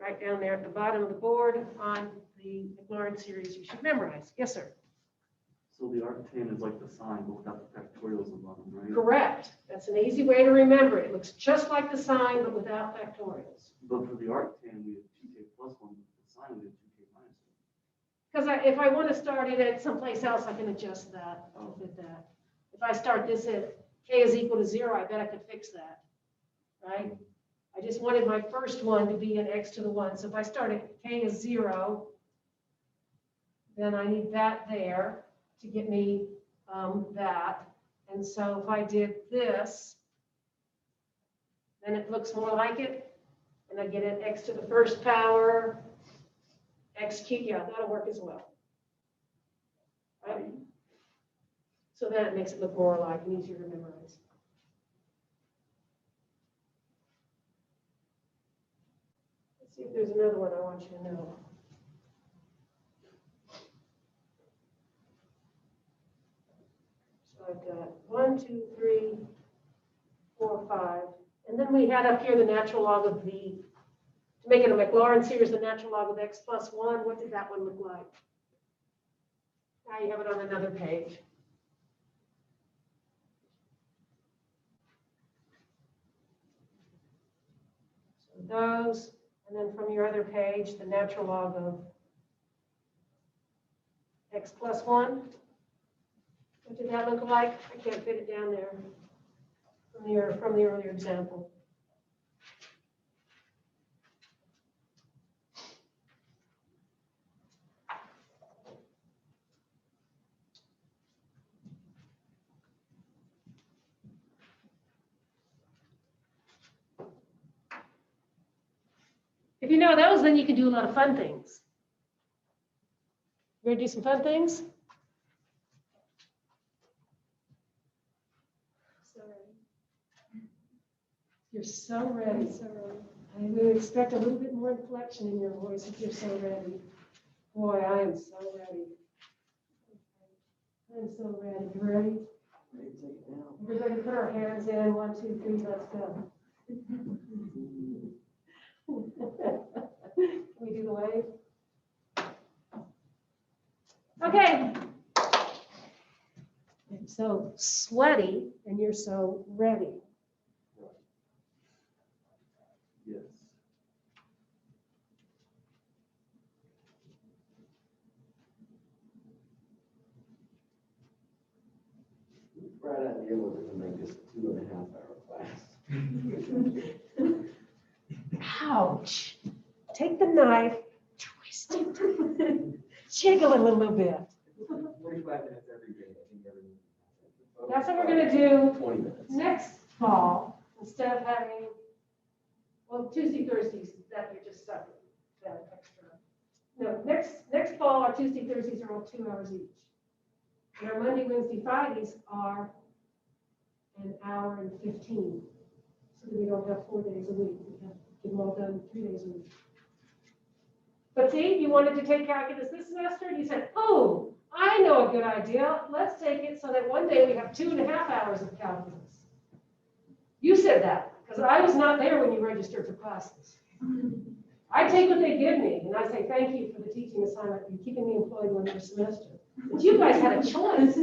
right down there at the bottom of the board on the Maclaurin series you should memorize. Yes, sir.
So the arctangent is like the sine, but without the factorials above them, right?
Correct. That's an easy way to remember it. It looks just like the sine, but without factorials.
But for the arctangent, we have 2k plus 1. The sine, we have 2k minus 1.
Because if I want to start it at someplace else, I can adjust that to fit that. If I start this at k is equal to 0, I bet I could fix that, right? I just wanted my first one to be an x to the 1. So if I start at k is 0, then I need that there to get me that. And so if I did this, then it looks more like it. And I get an x to the first power, X cubed, yeah, that'll work as well. Right? So then it makes it look more alike and easier to memorize. Let's see if there's another one I want you to know. So I've got 1, 2, 3, 4, 5. And then we had up here the natural log of v. To make it a Maclaurin series, the natural log of x plus 1, what did that one look like? Now you have it on another page. So those, and then from your other page, the natural log of x plus 1. What did that look like? I can't fit it down there from the earlier example. If you know those, then you can do a lot of fun things. You ready to do some fun things? You're so ready. So ready. I would expect a little bit more inflection in your voice if you're so ready. Boy, I am so ready. I'm so ready. You ready?
Ready to take it down.
Everybody put our hands in. 1, 2, 3, let's go. Can we do the wave? Okay. I'm so sweaty and you're so ready.
Yes.
Bright idea was to make this a 2.5-hour class.
Ouch. Take the knife, twist it, jiggle it a little bit.
45 minutes every day, I think every week.
That's what we're going to do
20 minutes.
next fall, instead of having, well, Tuesday, Thursdays, that you're just stuck with that extra. No, next fall, our Tuesday, Thursdays are all 2 hours each. And our Monday, Wednesday, Fridays are an hour and 15. So that we don't have 4 days a week. We have to get them all done 3 days a week. But see, you wanted to take calculus this semester, and you said, oh, I know a good idea. Let's take it so that one day we have 2.5 hours of calculus. You said that, because I was not there when you registered for classes. I take what they give me, and I say, thank you for the teaching assignment. You're keeping me employed one more semester. But you guys had a choice.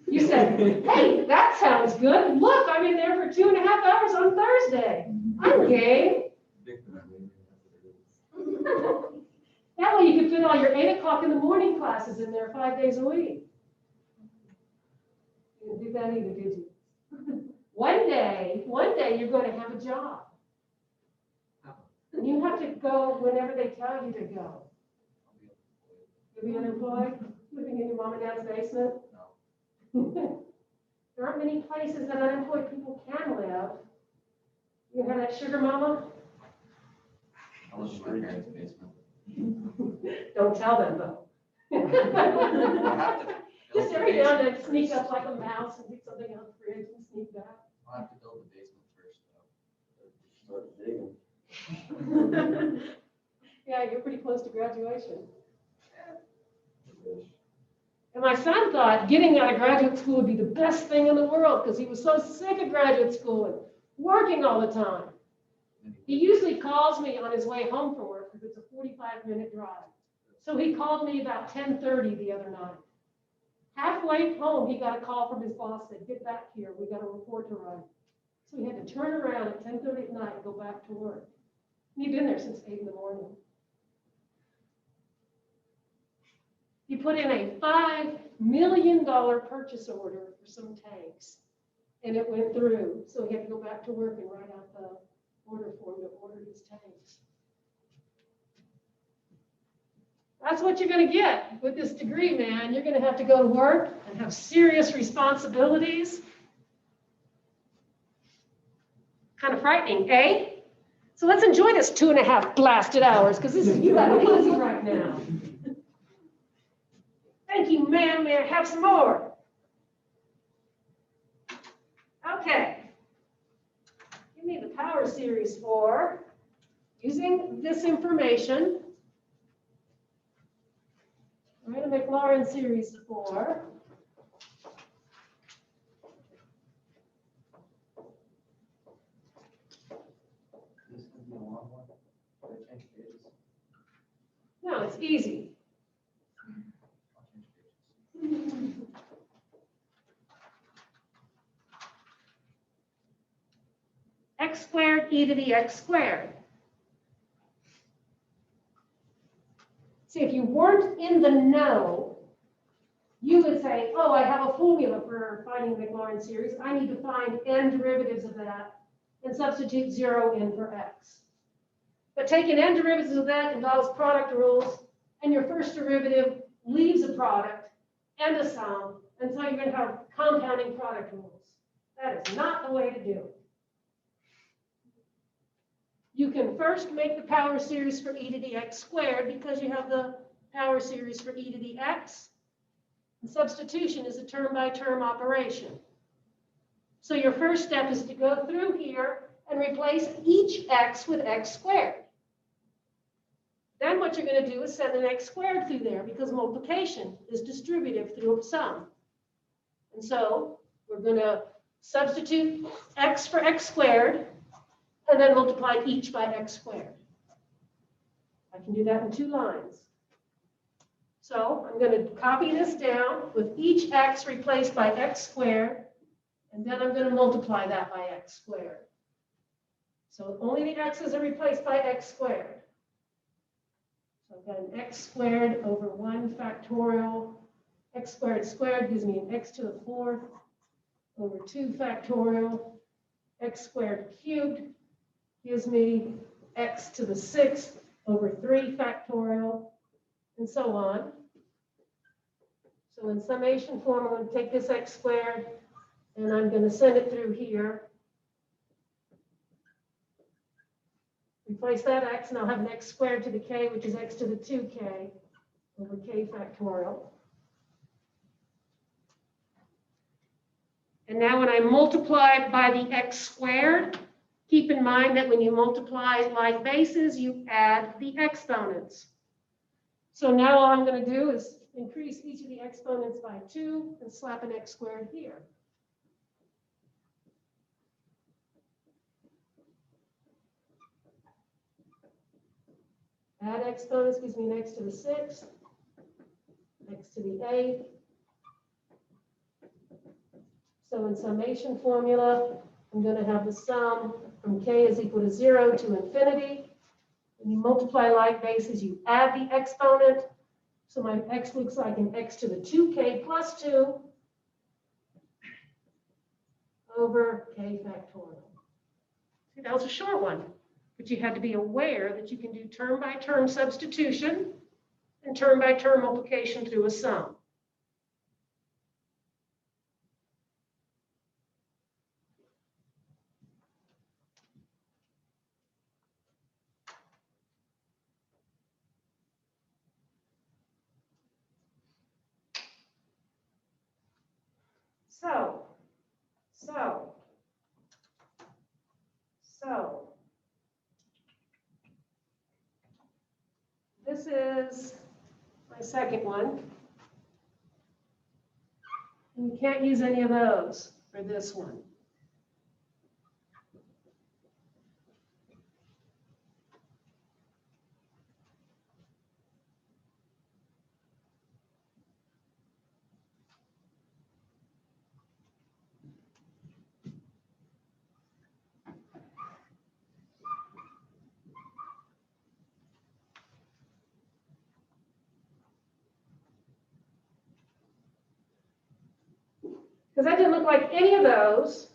You said, hey, that sounds good. Look, I'm in there for 2.5 hours on Thursday. I'm game. That way you can fit all your 8 o'clock in the morning classes in there 5 days a week. You didn't do that either, did you? One day you're going to have a job. And you have to go whenever they tell you to go. You'll be unemployed, living in your mom and dad's basement? No. There aren't many places that unemployed people can live. You have that sugar mama?
I live in my parents' basement.
Don't tell them though.
I have to build
Just
the
every now and then
basement
sneak
first.
up like a mouse and pick something out of the fridge and sneak back.
I'll have to build the basement first, though.
Start digging.
Yeah, you're pretty close to graduation. And my son thought getting out of graduate school would be the best thing in the world because he was so sick of graduate school and working all the time. He usually calls me on his way home from work because it's a 45-minute drive. So he called me about 10:30 the other night. Halfway home, he got a call from his boss, said, get back here, we got a report to write. So he had to turn around at 10:30 at night and go back to work. And he'd been there since 8 in the morning. He put in a $5 million purchase order for some tanks, and it went through. So he had to go back to work and write out the order form to order his tanks. That's what you're going to get with this degree, man. You're going to have to go to work and have serious responsibilities. Kind of frightening, eh? So let's enjoy this 2.5 blasted hours, because this is, you got it easy right now. Thank you, ma'am. May I have some more? Okay. Give me the power series for using this information. Write a Maclaurin series for
This could be a long one. But I change pages.
no, it's easy.
I'll change pages.
X squared e to the x squared. See, if you weren't in the know, you would say, oh, I have a formula for finding the Maclaurin series. I need to find n derivatives of that and substitute 0 in for x. But taking n derivatives of that involves product rules, and your first derivative leaves a product and a sum, and so you're going to have compounding product rules. That is not the way to do it. You can first make the power series for e to the x squared because you have the power series for e to the x. And substitution is a term-by-term operation. So your first step is to go through here and replace each x with x squared. Then what you're going to do is send an x squared through there because multiplication is distributive through a sum. And so we're going to substitute x for x squared and then multiply each by x squared. I can do that in 2 lines. So I'm going to copy this down with each x replaced by x squared, and then I'm going to multiply that by x squared. So only the x's are replaced by x squared. So I've got an x squared over 1 factorial. X squared squared gives me an x to the 4th over 2 factorial. X squared cubed gives me x to the 6th over 3 factorial, and so on. So in summation form, I'm going to take this x squared, and I'm going to send it through here. Replace that x, and I'll have an x squared to the k, which is x to the 2k over k factorial. And now when I multiply by the x squared, keep in mind that when you multiply like bases, you add the exponents. So now all I'm going to do is increase each of the exponents by 2 and slap an x squared here. Add exponents gives me an x to the 6th, x to the 8th. So in summation formula, I'm going to have the sum from k is equal to 0 to infinity. When you multiply like bases, you add the exponent. So my x looks like an x to the 2k plus 2 over k factorial. See, that was a short one, but you had to be aware that you can do term-by-term substitution and term-by-term multiplication through a sum. So, this is my second one. And you can't use any of those for this one. Because that didn't look like any of those.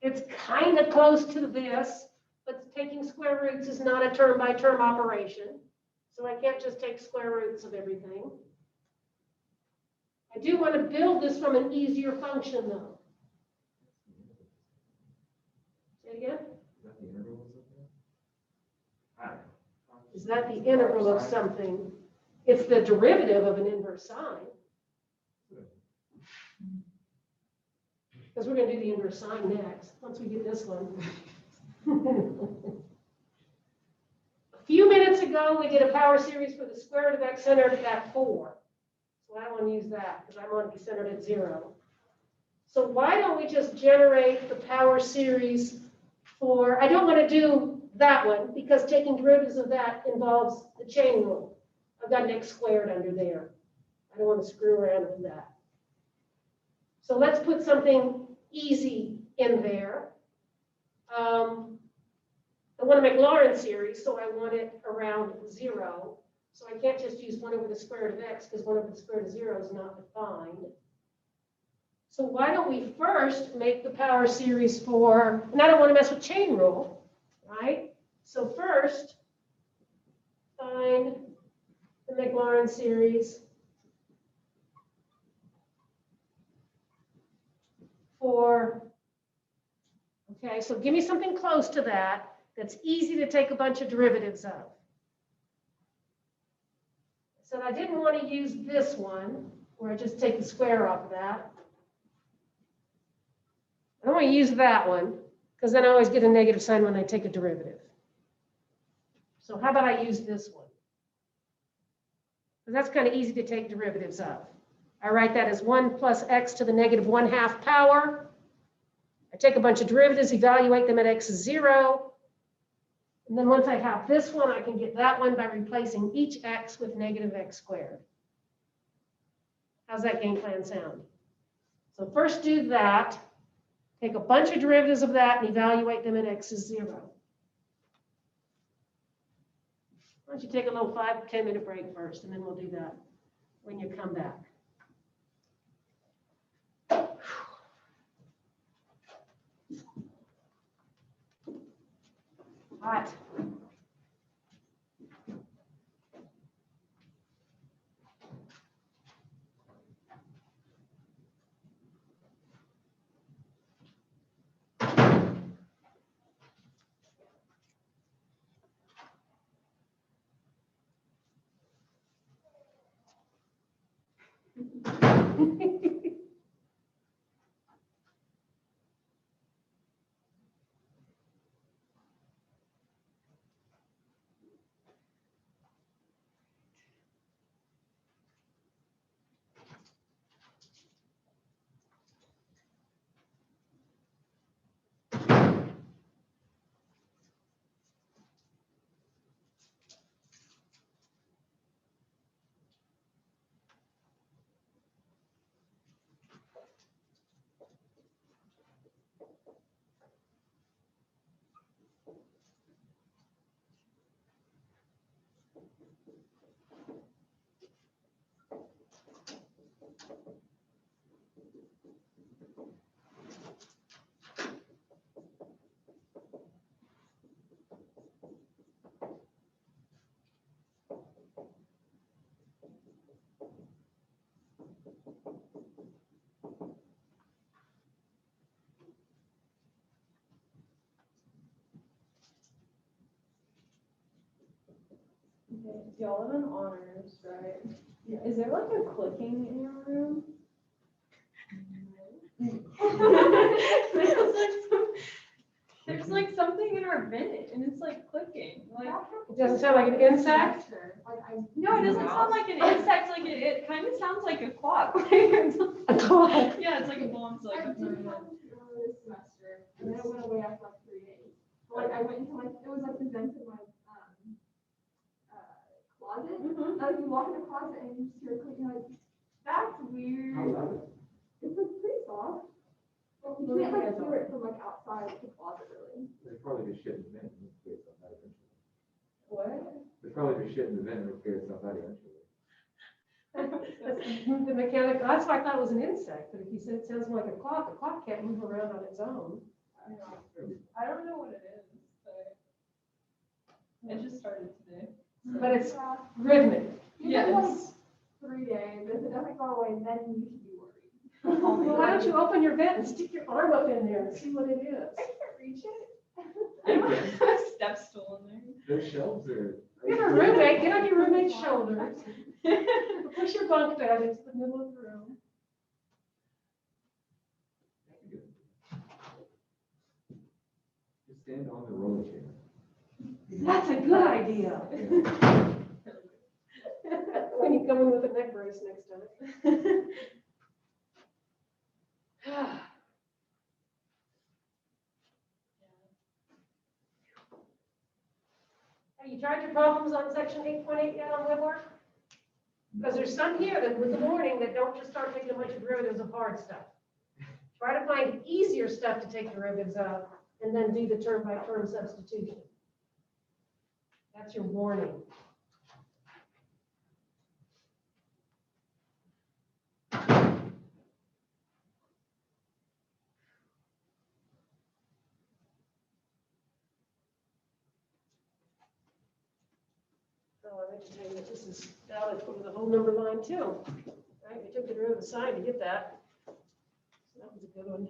It's kind of close to this, but taking square roots is not a term-by-term operation. So I can't just take square roots of everything. I do want to build this from an easier function, though. Say it again?
Is that the intervals up there?
Is that the integral of something? It's the derivative of an inverse sine. Because we're going to do the inverse sine next, once we get this one. A few minutes ago, we did a power series for the square root of x centered at 4. So I don't want to use that because I want to be centered at 0. So why don't we just generate the power series for, I don't want to do that one because taking derivatives of that involves the chain rule. I've got an x squared under there. I don't want to screw around with that. So let's put something easy in there. I want a Maclaurin series, so I want it around 0. So I can't just use 1 over the square root of x because 1 over the square root of 0 is not defined. So why don't we first make the power series for, and I don't want to mess with chain rule, right? So first, find the Maclaurin series for, okay, so give me something close to that that's easy to take a bunch of derivatives of. So I didn't want to use this one, where I just take the square off of that. I don't want to use that one, because then I always get a negative sign when I take a derivative. So how about I use this one? Because that's kind of easy to take derivatives of. I write that as 1 plus x to the negative 1/2 power. I take a bunch of derivatives, evaluate them at x is 0. And then once I have this one, I can get that one by replacing each x with negative x squared. How's that game plan sound? So first do that. Take a bunch of derivatives of that and evaluate them at x is 0. Why don't you take a little 5 to 10-minute break first, and then we'll do that when you come back. Hot.
Okay, y'all live in honors, right? Yeah. Is there like a clicking in your room? There's like something in our vent and it's like clicking. Like
It doesn't sound like an insect?
no, it doesn't sound like an insect. Like it kind of sounds like a clock. It's like,
A clock.
yeah, it's like a bomb. It's like
I did come this semester, and then it went away after like 3 days. Like I went into like it was like the vent in my closet. Like you walk in the closet and you just hear it clicking. Like that's weird.
How loud?
It's like pretty soft. Well, you can't like hear it from like outside the closet really.
There's probably just shit in the vent and it'll clear itself out eventually.
what?
There's probably just shit in the vent and it'll clear itself out eventually.
The mechanic, that's why I thought it was an insect, but if you said it sounds more like a clock can't move around on its own.
I don't know what it is, but it just started today.
But it's
Yeah.
rhythmic.
You have, like
Yes.
3 days. If it doesn't go away, then you should be worried.
Well, why don't you open your vent and stick your arm up in there and see what it is?
I can't reach it.
I don't have a step stool in there.
Those shelves are
You have a roommate, get on your roommate's shoulders. Push your bunk bed into the middle of the room.
Just stand on the roller chair.
That's a good idea. When you come in with a neck brace next time. Have you tried your problems on section 8.8 yet on web work? Because there's some here that with the morning that don't just start taking a bunch of derivatives of hard stuff. Try to find easier stuff to take derivatives of and then do the term by term substitution. That's your warning. Oh, I meant to tell you that this is valid for the whole number line too. Right, we took the derivative of sine to get that. So that was a good one.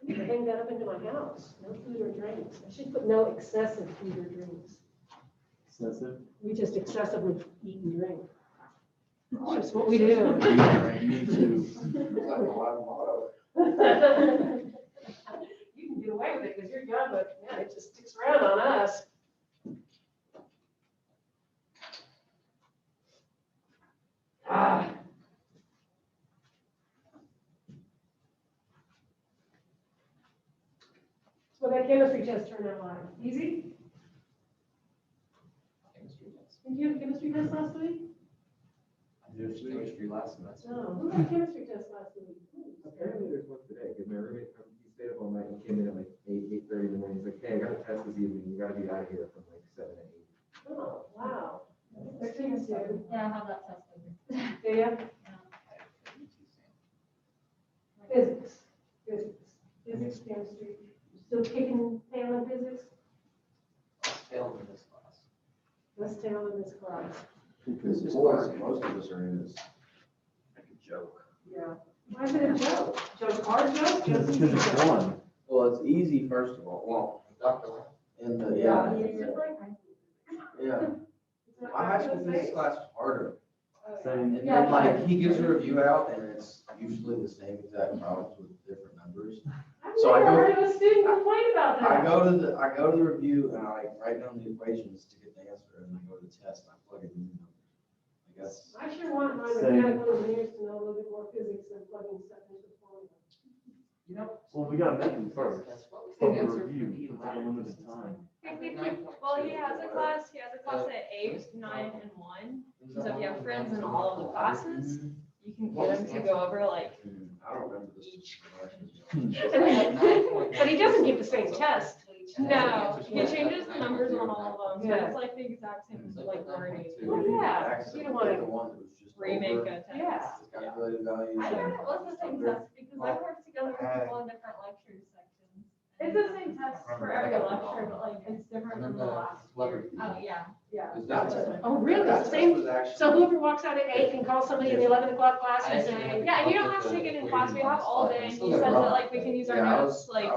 I need to hang that up into my house. No food or drinks. I should put no excessive food or drinks.
Excessive?
We just excessively eat and drink. That's just what we do.
Me too.
Like a lot of motto.
You can get away with it because you're young, but yeah, it just sticks around on us. Ah. So that chemistry test turned out like easy? Did you have a chemistry test last week?
There's chemistry last semester.
No, who had a chemistry test last week?
Apparently there's one today, because my roommate, he stayed up all night, he came in at like 8:30 in the morning, he's like, hey, I got a test this evening, you gotta be out of here from like 7 to 8.
Oh, wow. They're taking soon.
Yeah, I have that test over.
Do you? Physics, physics, chemistry. You still kicking tail in physics?
Failed in this class.
Let's tail in this class.
This course, most of us are in is like a joke.
Yeah. Why is it a joke? Joke, hard joke?
Because
Joke, easy
it's
joke?
one.
Well, it's easy, first of all. Well, in the, yeah. Yeah. My high school physics class is harder.
Same.
And then like, he gives a review out and it's usually the same exact problems with different numbers.
I've
So I
never
go-
heard of a student complain about
I
that.
go to the review and I write down the equations to get the answer and I go to the test and I plug it in. I guess.
I sure want my
Same.
mechanical engineers to know a little bit more physics than plugging stuff into the formula.
You know,
Well, we gotta make them first.
the
For
answer
review,
would be
for a limited time.
Well, he has a class at 8, 9, and 1. So if you have friends in all of the classes, you can get them to go over like
I don't remember this.
each.
But he doesn't give the same test.
No, he changes the numbers on all of them, so it's like the exact same like wording.
Well, yeah, you don't want
The
to,
one that was just
Remake
over
a test.
yeah.
calculated values.
I thought it was the same test because I worked together with people in different lecture sections. It's the same test for every lecture, but like it's different than the last year. Oh, yeah.
Oh, really?
That
The same?
test was actually-
So whoever walks out at 8 can call somebody in the 11 o'clock class and say,
Yeah, and you don't have to take it in class, we have all day, and he says that like we can use our notes, like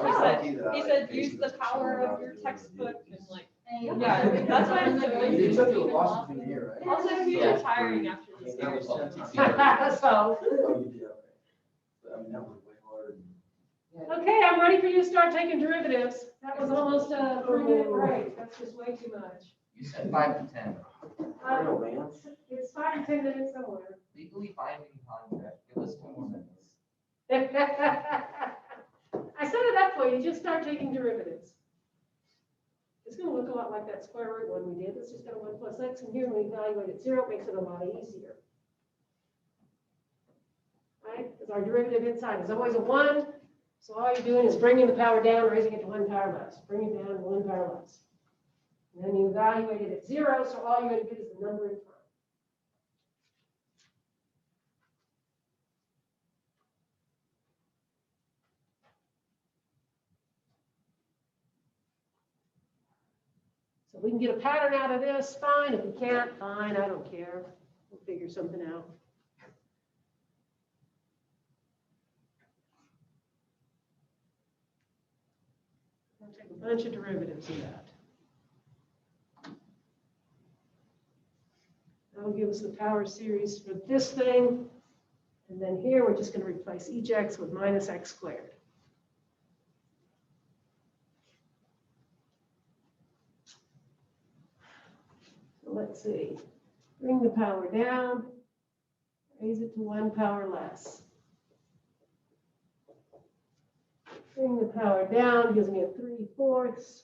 he said, use the power of your textbook and like, yeah, that's why I'm so.
You took the philosophy here, right?
Also, he's retiring after this
That
year.
was 10 times.
So,
Oh, you did, okay. But, I mean, that was way harder.
okay, I'm ready for you to start taking derivatives. That was almost a 3-minute break. That's just way too much.
you said 5 to 10.
Real, man.
It's 5 to 10 minutes somewhere.
Legally binding contract. Give us 2 more minutes.
I set it up for you. Just start taking derivatives. It's going to look a lot like that square root one we did. It's just got a 1 plus x, and here when we evaluate at 0, it makes it a lot easier. Right? Because our derivative inside is always a 1. So all you're doing is bringing the power down, raising it to 1 power less. Bring it down 1 power less. And then you evaluate it at 0, so all you're going to get is the number in front. So if we can get a pattern out of this, fine. If we can't, fine, I don't care. We'll figure something out. bunch of derivatives in that. That'll give us the power series for this thing. And then here, we're just going to replace each x with minus x squared. So let's see. Bring the power down. Raise it to 1 power less. Bring the power down, gives me a 3/4.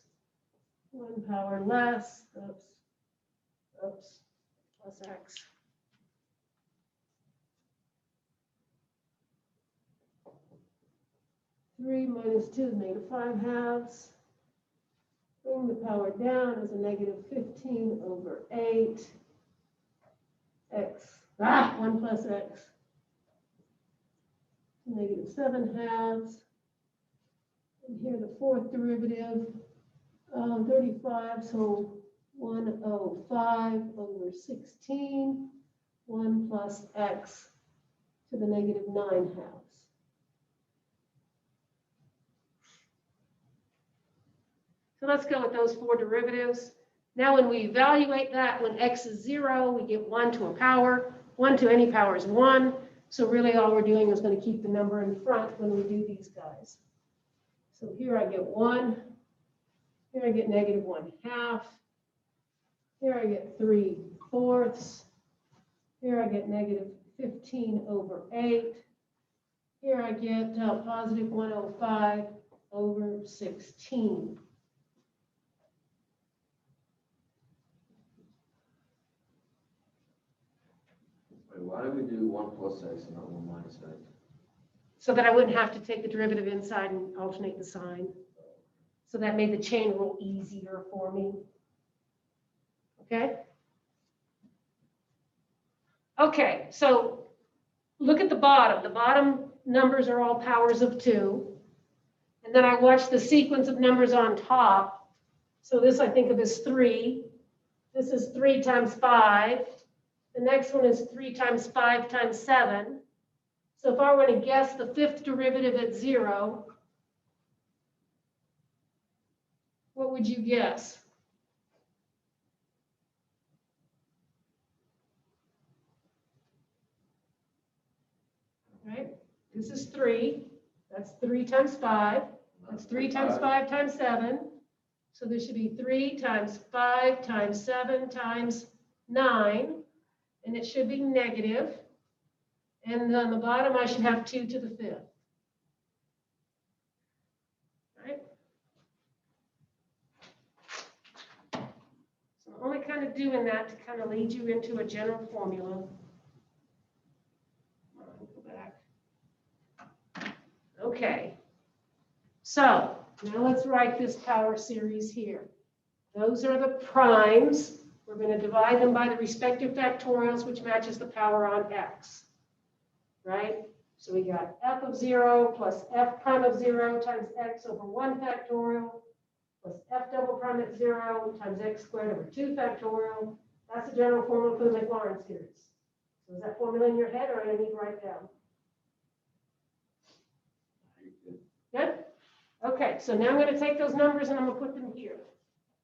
1 power less. Oops. Plus x. Three minus 2 is -5/2. Bring the power down as a -15 over 8. X. 1 plus x. -7/2. And here the fourth derivative, 35, so 105 over 16, 1 plus x to the -9/2. So let's go with those 4 derivatives. Now when we evaluate that, when x is 0, we get 1 to a power. 1 to any power is 1. So really all we're doing is going to keep the number in front when we do these guys. So here I get 1. Here I get -1/2. Here I get 3/4. Here I get -15 over 8. Here I get positive 105 over 16.
Wait, why do we do 1 plus x and not 1 minus x?
So that I wouldn't have to take the derivative inside and alternate the sign. So that made the chain rule easier for me. Okay? Okay, so look at the bottom. The bottom numbers are all powers of 2. And then I watch the sequence of numbers on top. So this I think of as 3. This is 3 times 5. The next one is 3 times 5 times 7. So if I were to guess the 5th derivative at 0, what would you guess? Right? This is 3. That's 3 times 5. That's 3 times 5 times 7. So this should be 3 times 5 times 7 times 9. And it should be negative. And on the bottom, I should have 2 to the 5th. Right? So I'm only kind of doing that to kind of lead you into a general formula. Go back. Okay. So now let's write this power series here. Those are the primes. We're going to divide them by the respective factorials, which matches the power on x. Right? So we got f of 0 plus f prime of 0 times x over 1 factorial plus f double prime at 0 times x squared over 2 factorial. That's the general formula for the Maclaurin series. So is that formula in your head or do I need to write down? Good? Okay, so now I'm going to take those numbers and I'm going to put them here.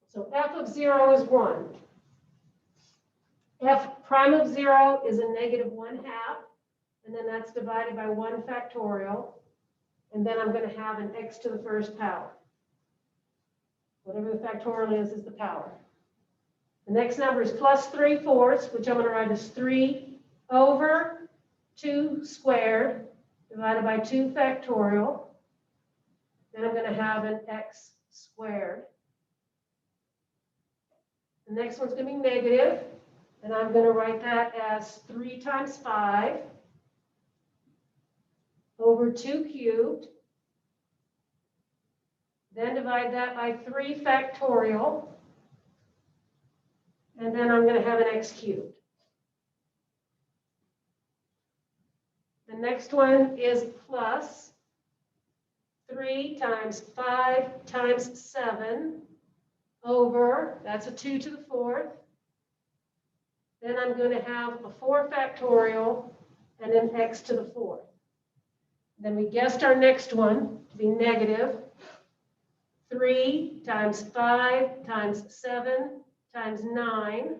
So f of 0 is 1. F prime of 0 is a -1/2. And then that's divided by 1 factorial. And then I'm going to have an x to the first power. Whatever the factorial is the power. The next number is plus 3/4, which I'm going to write as 3 over 2 squared divided by 2 factorial. Then I'm going to have an x squared. The next one's going to be negative. And I'm going to write that as 3 times 5 over 2 cubed. Then divide that by 3 factorial. And then I'm going to have an x cubed. The next one is plus 3 times 5 times 7 over, that's a 2 to the 4th. Then I'm going to have a 4 factorial and an x to the 4th. Then we guessed our next one to be negative 3 times 5 times 7 times 9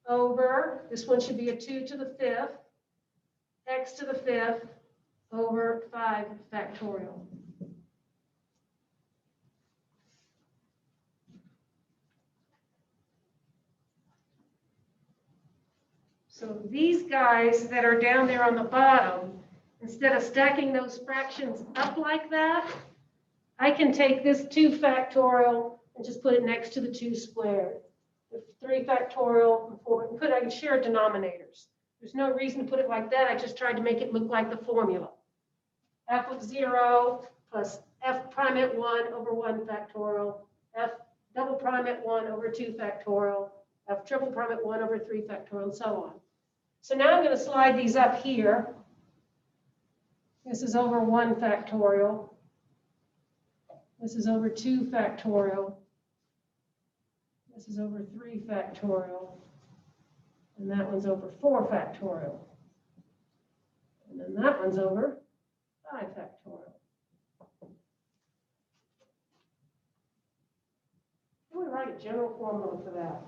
over, this one should be a 2 to the 5th, x to the 5th over 5 factorial. So these guys that are down there on the bottom, instead of stacking those fractions up like that, I can take this 2 factorial and just put it next to the 2 squared. The 3 factorial and 4, I can share denominators. There's no reason to put it like that. I just tried to make it look like the formula. F of 0 plus f prime at 1 over 1 factorial, f double prime at 1 over 2 factorial, f triple prime at 1 over 3 factorial, and so on. So now I'm going to slide these up here. This is over 1 factorial. This is over 2 factorial. This is over 3 factorial. And that one's over 4 factorial. And then that one's over 5 factorial. I'm going to write a general formula for that.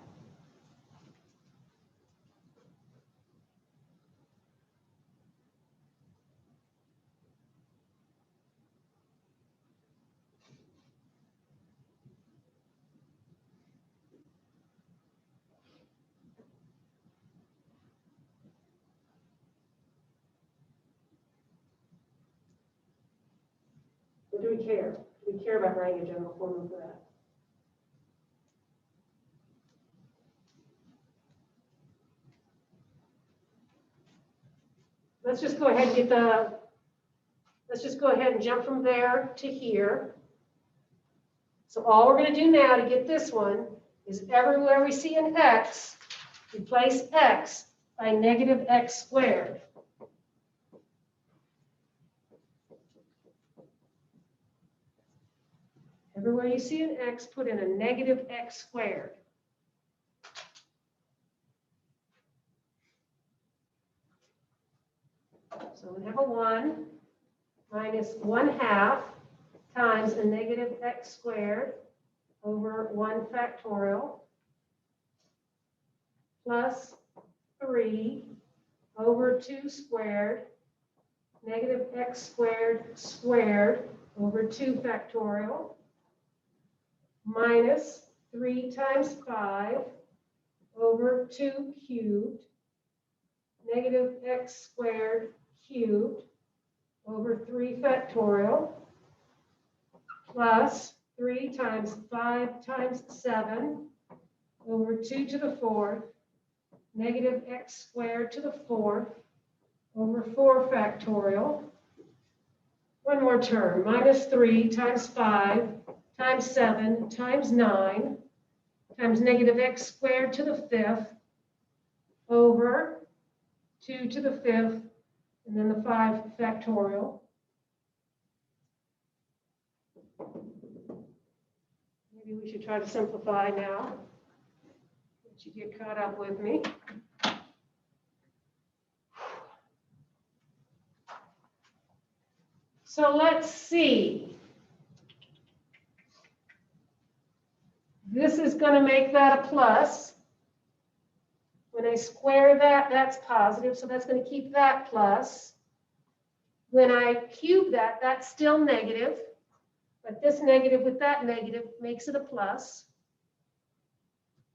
Or do we care? Do we care about writing a general formula for that? Let's just go ahead and let's just go ahead and jump from there to here. So all we're going to do now to get this one is everywhere we see an x, replace x by negative x squared. Everywhere you see an x, put in a negative x squared. So we have a 1 minus 1/2 times a negative x squared over 1 factorial plus 3 over 2 squared, negative x squared squared over 2 factorial minus 3 times 5 over 2 cubed, negative x squared cubed over 3 factorial plus 3 times 5 times 7 over 2 to the 4th, negative x squared to the 4th over 4 factorial. One more term, minus 3 times 5 times 7 times 9 times negative x squared to the 5th over 2 to the 5th, and then the 5 factorial. Maybe we should try to simplify now. Let you get caught up with me. So let's see. This is going to make that a plus. When I square that, that's positive, so that's going to keep that plus. When I cube that, that's still negative, but this negative with that negative makes it a plus.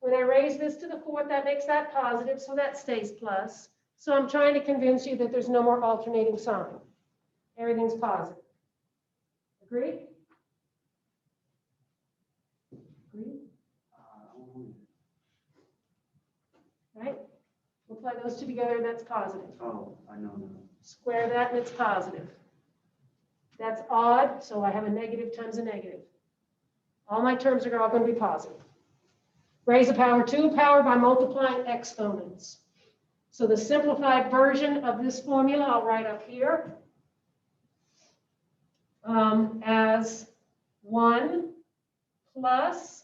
When I raise this to the 4th, that makes that positive, so that stays plus. So I'm trying to convince you that there's no more alternating sign. Everything's positive. Agree? Agree? Right? Multiply those two together, and that's positive.
Oh, I know now.
Square that, and it's positive. That's odd, so I have a negative times a negative. All my terms are all going to be positive. Raise a power to a power by multiplying exponents. So the simplified version of this formula I'll write up here as 1 plus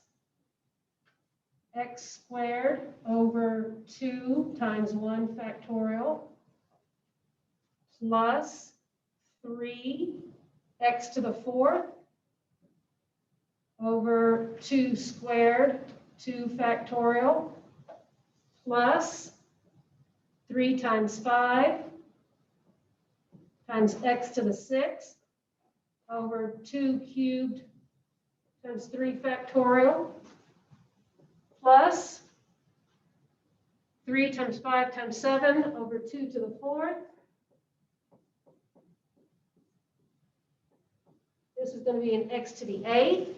x squared over 2 times 1 factorial plus 3 x to the 4th over 2 squared, 2 factorial, plus 3 times 5 times x to the 6th over 2 cubed times 3 factorial, plus 3 times 5 times 7 over 2 to the 4th. This is going to be an x to the 8th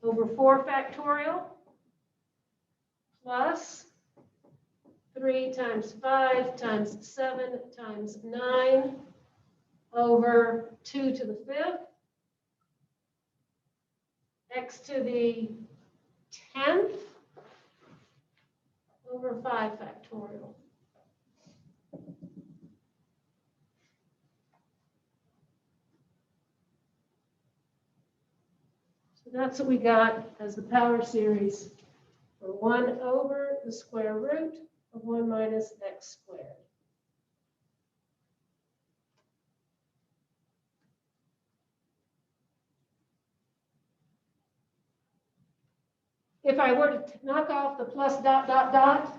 over 4 factorial, plus 3 times 5 times 7 times 9 over 2 to the 5th, x to the 10th over 5 factorial. So that's what we got as the power series for 1 over the square root of 1 minus x squared. If I were to knock off the plus dot, dot, dot,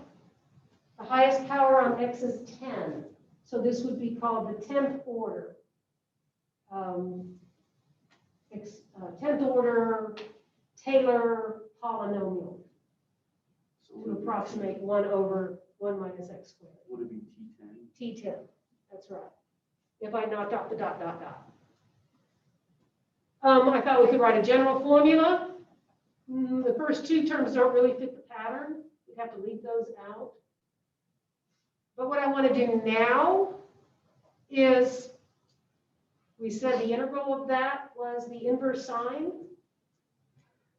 the highest power on x is 10. So this would be called the 10th order. 10th order Taylor polynomial
So
to
would it be-
approximate 1 over 1 minus x squared.
Would it be T10?
T10, that's right. If I knocked off the dot, dot, dot. I thought we could write a general formula. The first 2 terms don't really fit the pattern. We have to leave those out. But what I want to do now is, we said the integral of that was the inverse sine.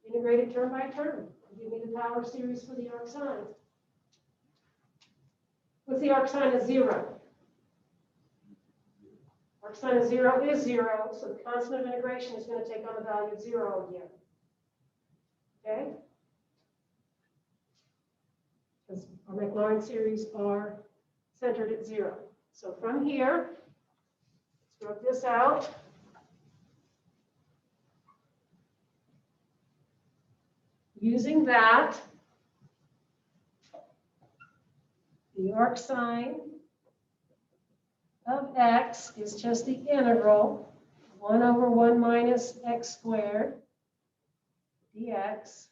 Integrate it term by term. Give me the power series for the arc sine. What's the arc sine of 0? Arc sine of 0 is 0, so the constant of integration is going to take on the value of 0 again. Okay? Because our Maclaurin series are centered at 0. So from here, let's work this out. Using that, the arc sine of x is just the integral 1 over 1 minus x squared dx.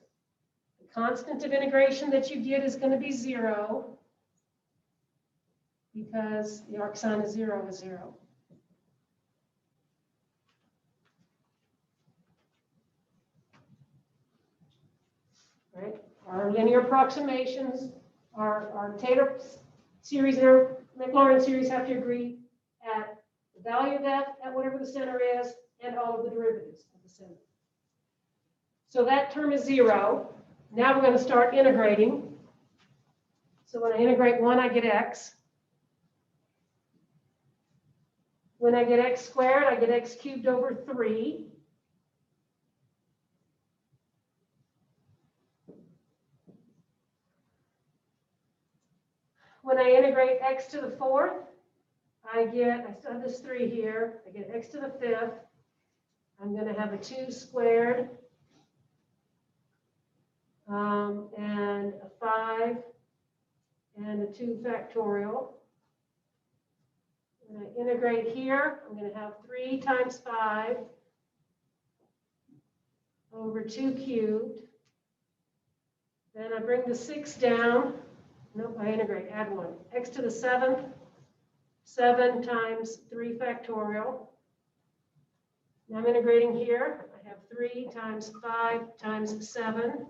The constant of integration that you get is going to be 0 because the arc sine of 0 is 0. Right? Our linear approximations, our Taylor series and our Maclaurin series have to agree at the value of f at whatever the center is and all of the derivatives of the center. So that term is 0. Now we're going to start integrating. So when I integrate 1, I get x. When I get x squared, I get x cubed over 3. When I integrate x to the 4th, I still have this 3 here. I get x to the 5th. I'm going to have a 2 squared and a 5 and a 2 factorial. When I integrate here, I'm going to have 3 times 5 over 2 cubed. Then I bring the 6 down. Nope, I integrate, add 1. X to the 7th, 7 times 3 factorial. Now I'm integrating here. I have 3 times 5 times 7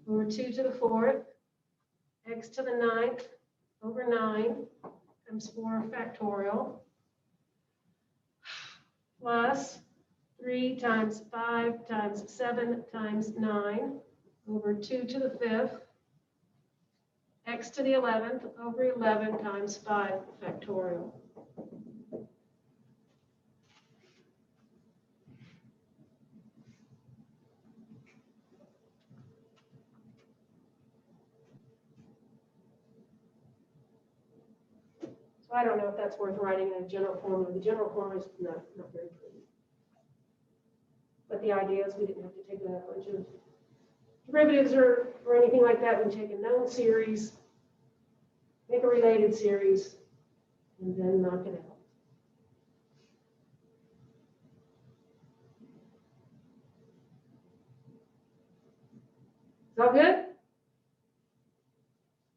over 2 to the 4th. X to the 9th over 9 times 4 factorial. Plus 3 times 5 times 7 times 9 over 2 to the 5th. X to the 11th over 11 times 5 factorial. So I don't know if that's worth writing in a general formula. The general formula is not very pretty. But the idea is. We didn't have to take a bunch of derivatives or anything like that. We can take a known series, make a related series, and then knock it out. Is that good?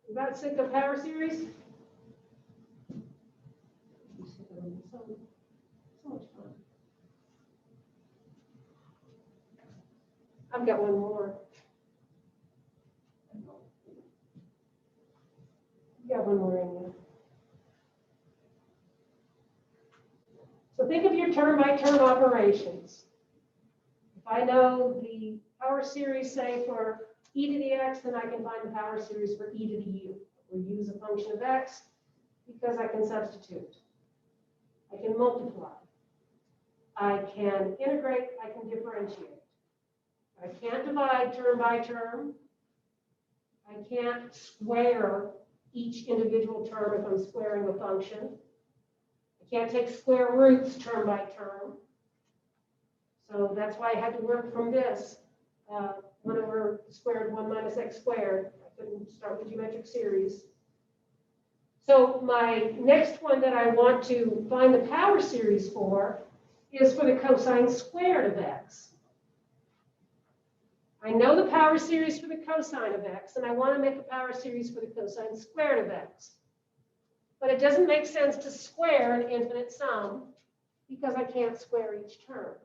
You about sick of power series? So much fun. I've got one more. I've got one more in there. So think of your term-by-term operations. If I know the power series, say, for e to the x, then I can find the power series for e to the u. We'll use a function of x because I can substitute. I can multiply. I can integrate. I can differentiate. I can't divide term by term. I can't square each individual term if I'm squaring a function. I can't take square roots term by term. So that's why I had to work from this. 1 over squared 1 minus x squared. I couldn't start with geometric series. So my next one that I want to find the power series for is for the cosine squared of x. I know the power series for the cosine of x, and I want to make a power series for the cosine squared of x. But it doesn't make sense to square an infinite sum because I can't square each term.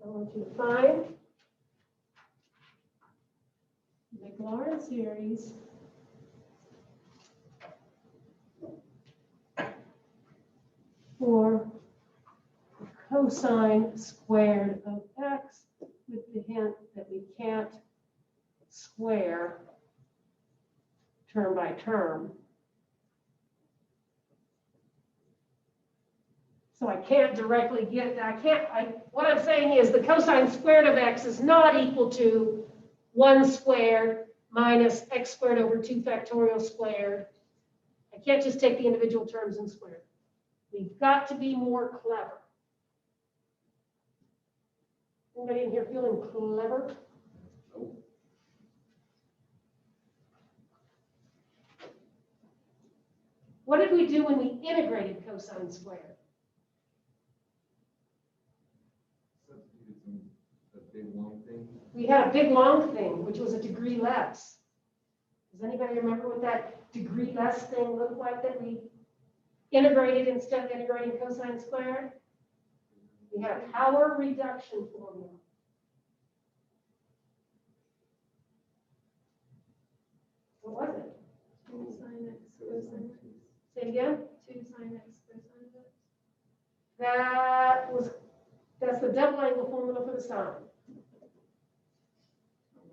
I want you to find Maclaurin series for the cosine squared of x with the hint that we can't square term by term. So I can't directly get that. What I'm saying is the cosine squared of x is not equal to 1 squared minus x squared over 2 factorial squared. I can't just take the individual terms and square them. We've got to be more clever. Anybody in here feeling clever?
Nope.
What did we do when we integrated cosine squared?
Substituted a big long thing.
We had a big long thing, which was a degree less. Does anybody remember what that degree less thing looked like that we integrated instead of integrating cosine squared? We had a power reduction formula. What was it?
2 sine x cosine x.
Say it again.
2 sine x cosine x.
That's the double angle formula for the sine.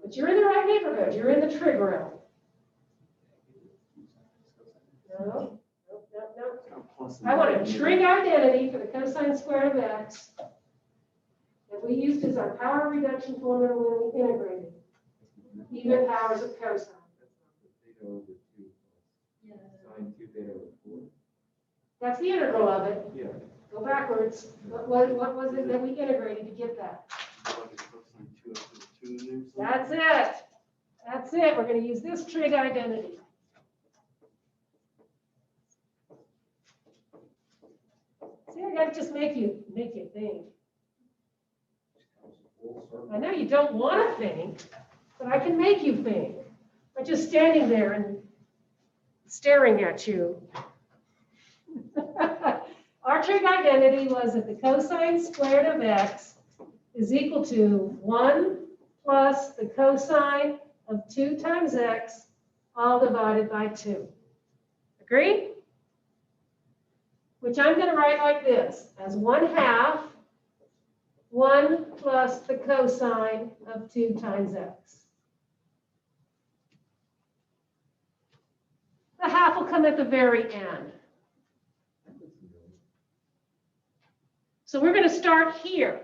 But you're in the right neighborhood. You're in the trig realm. No. I want a trig identity for the cosine squared of x that we used as our power reduction formula when we integrated even powers of cosine.
Theta over 2
Yeah.
sine 2 theta over 4.
That's the integral of it.
Yeah.
Go backwards. What was it that we integrated to get that? That's it. That's it. We're going to use this trig identity. See, I got to just make you think. I know you don't want to think, but I can make you think by just standing there and staring at you. Our trig identity was that the cosine squared of x is equal to 1 plus the cosine of 2 times x, all divided by 2. Agree? Which I'm going to write like this, as 1/2, 1 plus the cosine of 2 times x. The half will come at the very end. So we're going to start here.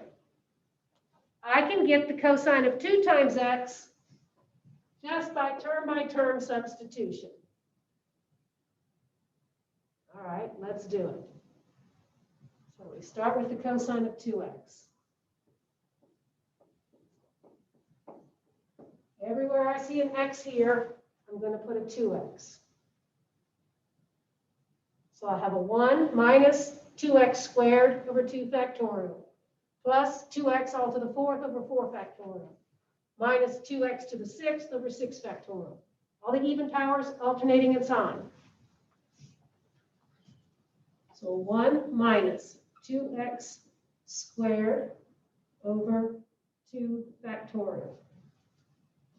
I can get the cosine of 2 times x just by term substitution. All right, let's do it. So we start with the cosine of 2x. Everywhere I see an x here, I'm going to put a 2x. So I have a 1 minus 2x squared over 2 factorial, plus 2x all to the 4th over 4 factorial, minus 2x to the 6th over 6 factorial. All the even powers alternating in sign. So 1 minus 2x squared over 2 factorial,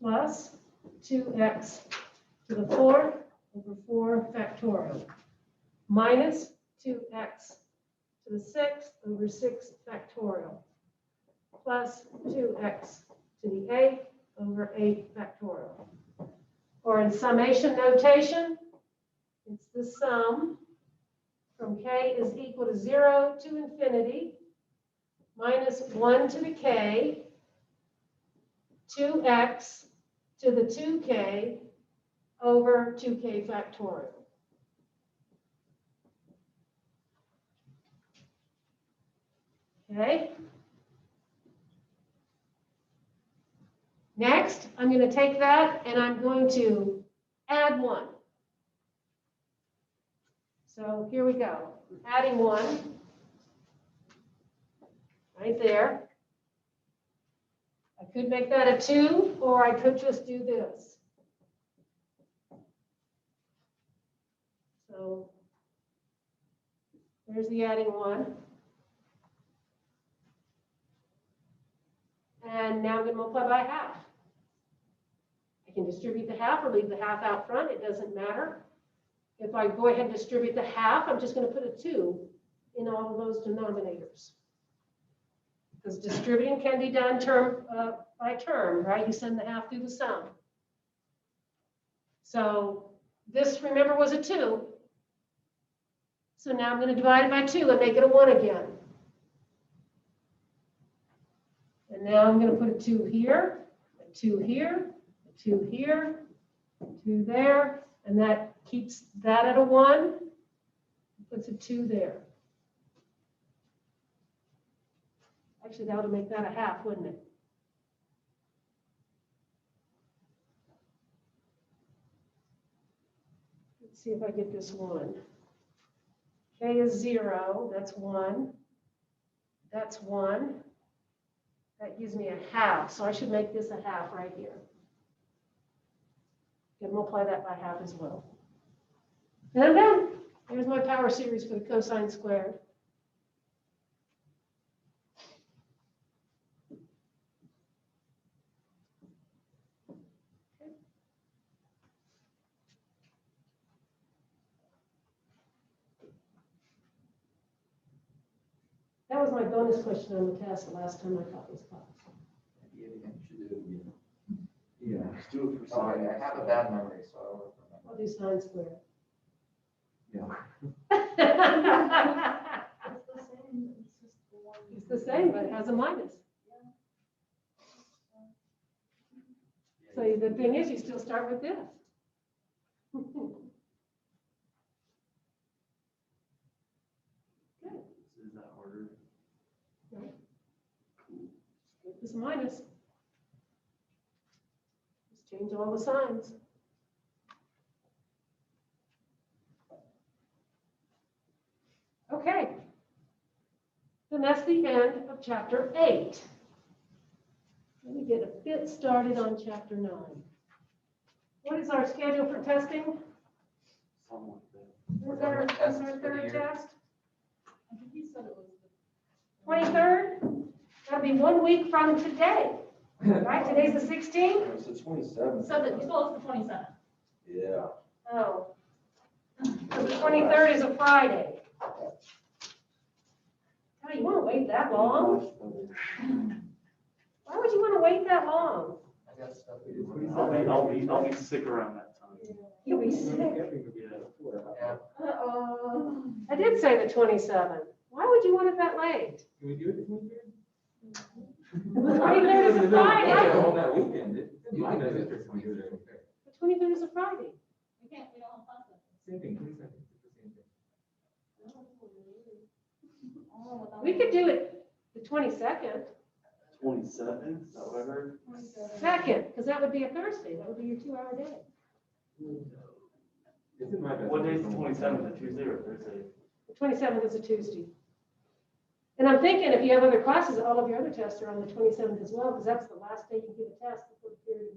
plus 2x to the 4th over 4 factorial, minus 2x to the 6th over 6 factorial, plus 2x to the 8th over 8 factorial. Or in summation notation, it's the sum from k is equal to 0 to infinity, minus 1 to the k, 2x to the 2k over 2k factorial. Okay. Next, I'm going to take that and I'm going to add 1. So here we go. I'm adding 1 right there. I could make that a 2, or I could just do this. So there's the adding 1. And now I'm going to multiply by half. I can distribute the half or leave the half out front. It doesn't matter. If I go ahead and distribute the half, I'm just going to put a 2 in all of those denominators. Because distributing can be done term by term, right? You send the half through the sum. So this, remember, was a 2. So now I'm going to divide it by 2 and make it a 1 again. And now I'm going to put a 2 here, a 2 here, a 2 here, a 2 there, and that keeps that at a 1, puts a 2 there. Actually, that would make that a half, wouldn't it? Let's see if I get this 1. K is 0, that's 1. That's 1. That gives me a half, so I should make this a half right here. And multiply that by half as well. And I'm done. Here's my power series for the cosine squared. Okay. That was my bonus question on the test the last time I taught this class.
Yeah.
Just do it for
Sorry,
science.
I have a bad memory, so I will remember.
I'll do sine squared.
Yeah.
It's the same, but it has a minus. So the thing is, you still start with this. Good.
Is that harder?
Right.
Cool.
This minus. Just change all the signs. Okay. Then that's the end of chapter 8. Let me get a bit started on chapter 9. What is our schedule for testing?
Something like that.
Is our
Tests for the
third
year.
test?
I think he said it was
23rd? That'll be 1 week from today, right? Today's the 16th?
It's the 27th.
So the, well, it's the 27th.
Yeah.
Oh. So the 23rd is a Friday. Oh, you want to wait that long? Why would you want to wait that long?
I got stuff to do.
I'll be sick around that time.
You'll be sick.
Yeah.
Uh-oh.
I did say the 27th. Why would you want it that late?
Can we do it the 23rd?
The 23rd is a Friday.
All that weekend,
You
mine
can do
doesn't
it.
fit 23rd, okay.
The 23rd is a Friday.
We don't have classes.
Same thing, 22nd, it's the same thing.
We could do it the 22nd,
27th, is that what I heard?
second, because that would be a Thursday. That would be your 2-hour day.
It's in my best.
What day is the 27th, a Tuesday or Thursday?
The 27th is a Tuesday. And I'm thinking if you have other classes, all of your other tests are on the 27th as well, because that's the last day you give a test before the period of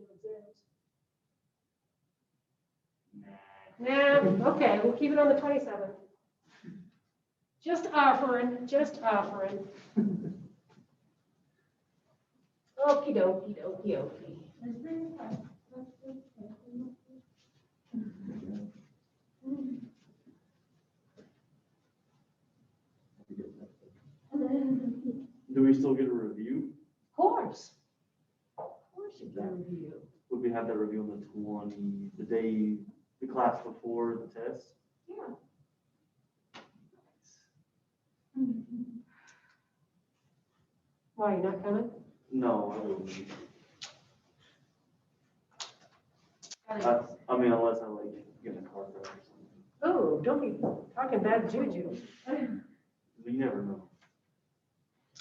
no exams. Nah, okay, we'll keep it on the 27th. Just offering, just offering. Okie dokie dokie dokie.
Do we still get a review?
Of course. Of course you get a review.
Would we have that review on the 20, the day, the class before the test?
Yeah. Why, you're not coming?
No, I wouldn't. I mean, unless I like get in a car crash or something.
Oh, don't be talking bad juju.
You never know.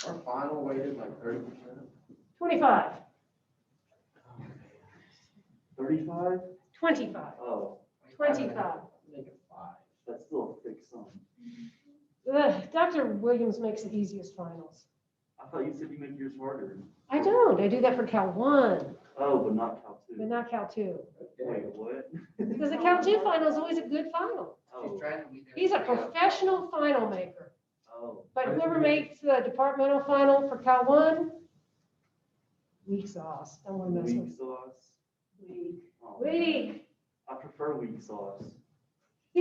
Our final weighted like 30%.
25,
35?
25,
Oh,
25.
Make it 5.
that's still a fixed sum.
Dr. Williams makes the easiest finals.
I thought you said you make yours harder.
I don't. I do that for Cal 1,
Oh, but not Cal 2.
but not Cal 2.
Wait, what?
Because the Cal 2 final is always a good final.
Oh,
trying to meet
He's a professional final maker.
oh.
But whoever makes the departmental final for Cal 1, weak sauce. Don't want to mess
Weak
with
sauce?
weak.
Oh,
Weak.
I prefer weak sauce.
I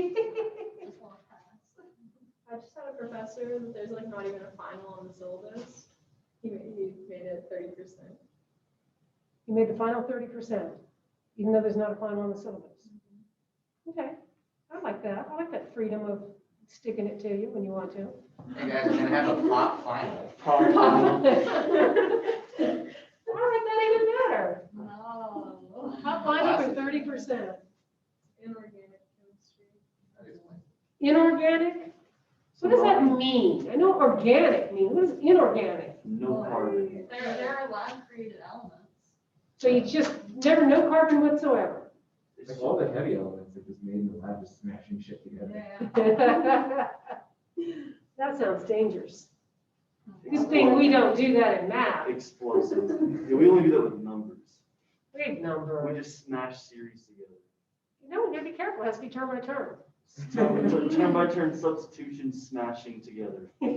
just had a professor that there's like not even a final on the syllabus. He made it 30%.
You made the final 30%, even though there's not a final on the syllabus. Okay, I like that. I like that freedom of sticking it to you when you want to.
You guys are gonna have a pop final.
I like that even better.
No.
Hot final for 30%.
Inorganic chemistry.
Inorganic? What does that mean? I know organic means. What is inorganic?
No carbon.
There are lab created elements.
So you just never no carbon whatsoever.
Like all the heavy elements are just made in the lab, just smashing shit together.
Yeah.
That sounds dangerous. Good thing we don't do that in math.
Explosive. Yeah, we only do that with numbers.
Big
We
number.
just smash series together.
No, you gotta be careful. It has to be term by term.
Turn by turn substitution smashing together.
Tell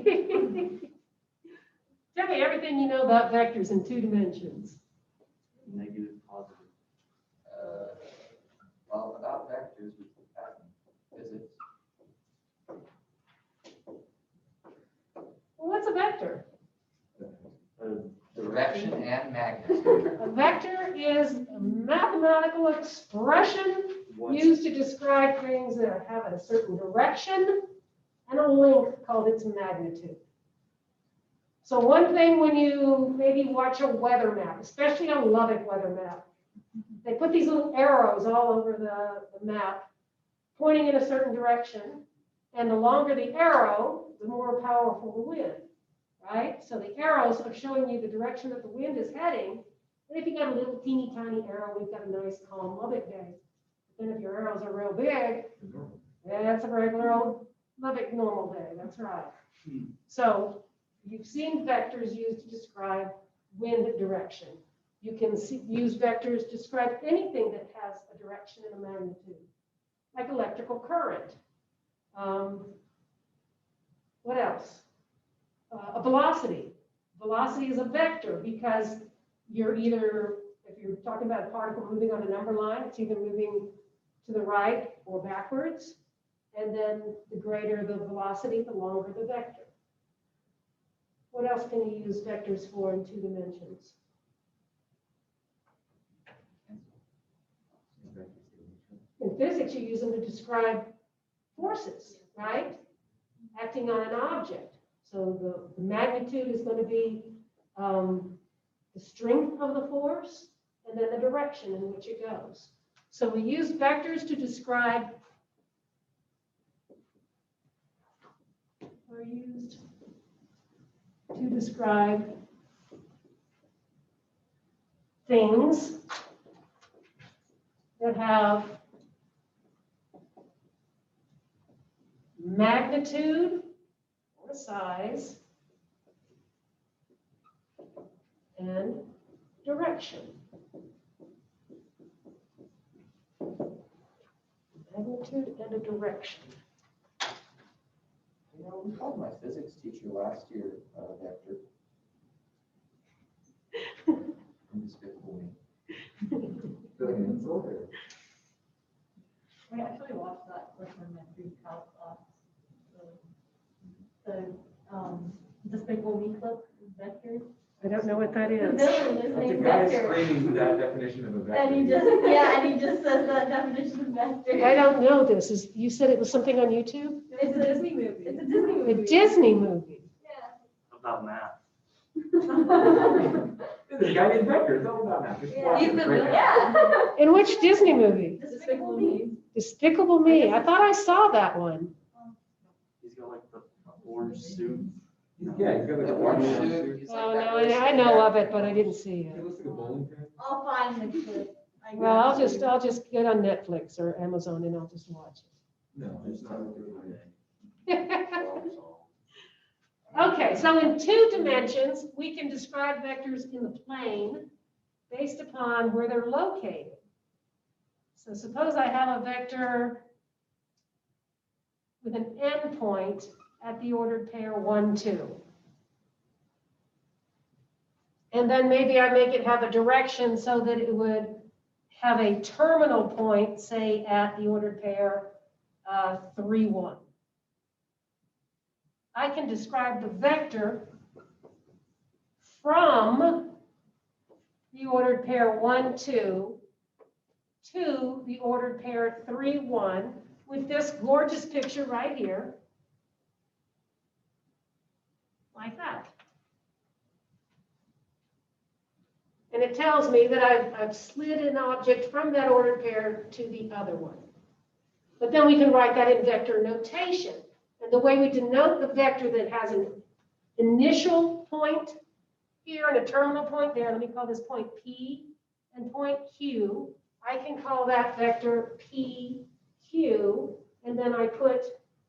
me everything you know about vectors in 2 dimensions.
Negative, positive.
Well, about vectors, we can have physics.
Well, what's a vector?
Direction and magnitude.
A vector is a mathematical expression
What?
used to describe things that have a certain direction and a length called its magnitude. So one thing when you maybe watch a weather map, especially a Lubbock weather map, they put these little arrows all over the map pointing in a certain direction. And the longer the arrow, the more powerful the wind, right? So the arrows are showing you the direction that the wind is heading. And if you got a little teeny tiny arrow, we've got a nice calm Lubbock day. Then if your arrows are real big, that's a regular old Lubbock normal day, that's right. So you've seen vectors used to describe wind direction. You can use vectors to describe anything that has a direction and a magnitude, like electrical current. What else? A velocity. Velocity is a vector because you're either, if you're talking about a particle moving on a number line, it's either moving to the right or backwards. And then the greater the velocity, the longer the vector. What else can you use vectors for in 2 dimensions? In physics, you use them to describe forces, right? Acting on an object. So the magnitude is going to be the strength of the force, and then the direction in which it goes. So we use vectors to describe, are used to describe things that have magnitude or size and direction. Magnitude and a direction.
You know, we called my physics teacher last year, vector. Despicable me.
Like an insult or?
We actually watched that elementary calc class. The Despicable Me clip, vector.
I don't know what that
The
is.
villain is
That's a
named
guy
Vector.
screaming that definition of a vector.
And he just says that definition of vector.
I don't know this. You said it was something on YouTube?
It's a Disney movie. It's a Disney movie.
A Disney movie.
About math.
There's a guy named Vector, it's all about that. Just watch
He's
it
the
right
villain.
now.
In which Disney movie?
Despicable Me.
Despicable Me. I thought I saw that one.
He's got like the orange suit.
Yeah, he's got like a
Orange
orange
suit.
suit.
He's
Oh,
like
no,
that
I know of it, but I didn't see
He
it.
looks like a bowling pin.
I'll find the clip. I got
Well, I'll
you.
just get on Netflix or Amazon and I'll just watch
No, it's not.
it. Okay, so in 2 dimensions, we can describe vectors in the plane based upon where they're located. So suppose I have a vector with an endpoint at the ordered pair 1, 2. And then maybe I make it have a direction so that it would have a terminal point, say at the ordered pair 3, 1. I can describe the vector from the ordered pair 1, 2 to the ordered pair 3, 1 with this gorgeous picture right here, like that. And it tells me that I've slid an object from that ordered pair to the other one. But then we can write that in vector notation. And the way we denote the vector that has an initial point here and a terminal point there, let me call this point P and point Q. I can call that vector PQ, and then I put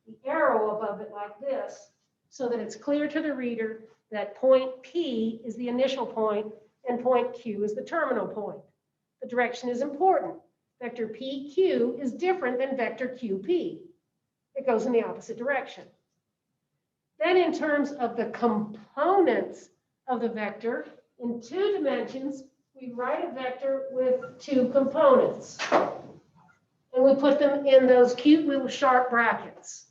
the arrow above it like this so that it's clear to the reader that point P is the initial point and point Q is the terminal point. The direction is important. Vector PQ is different than vector QP. It goes in the opposite direction. Then in terms of the components of the vector, in 2 dimensions, we write a vector with 2 components. And we put them in those cute little sharp brackets.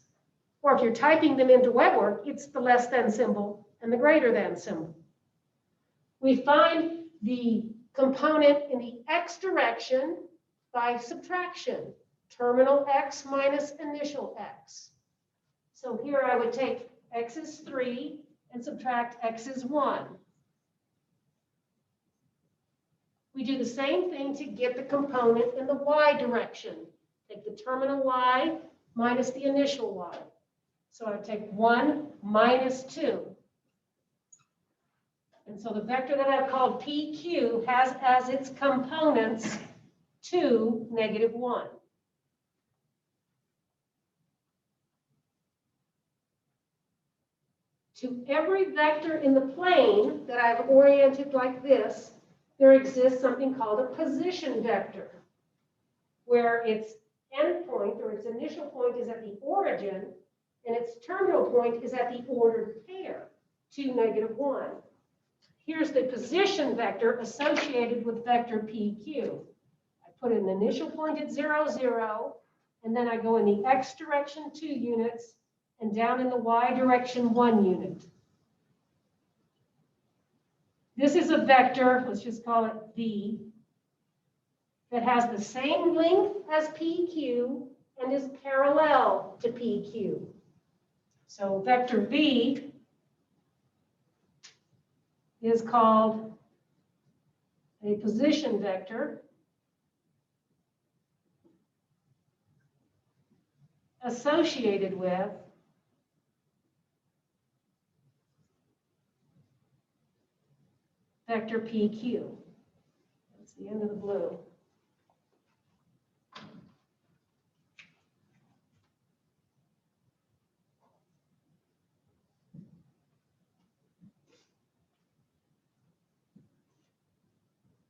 Or if you're typing them into WebWork, it's the less than symbol and the greater than symbol. We find the component in the x direction by subtraction. Terminal x minus initial x. So here I would take x is 3 and subtract x is 1. We do the same thing to get the component in the y direction. Take the terminal y minus the initial y. So I take 1 minus 2. And so the vector that I've called PQ has as its components 2, negative 1. To every vector in the plane that I've oriented like this, there exists something called a position vector, where its endpoint or its initial point is at the origin, and its terminal point is at the ordered pair, 2, negative 1. Here's the position vector associated with vector PQ. I put an initial point at 0, 0, and then I go in the x direction 2 units, and down in the y direction 1 unit. This is a vector, let's just call it V, that has the same length as PQ and is parallel to PQ. So vector V is called a position vector associated with vector PQ. That's the end of the blue.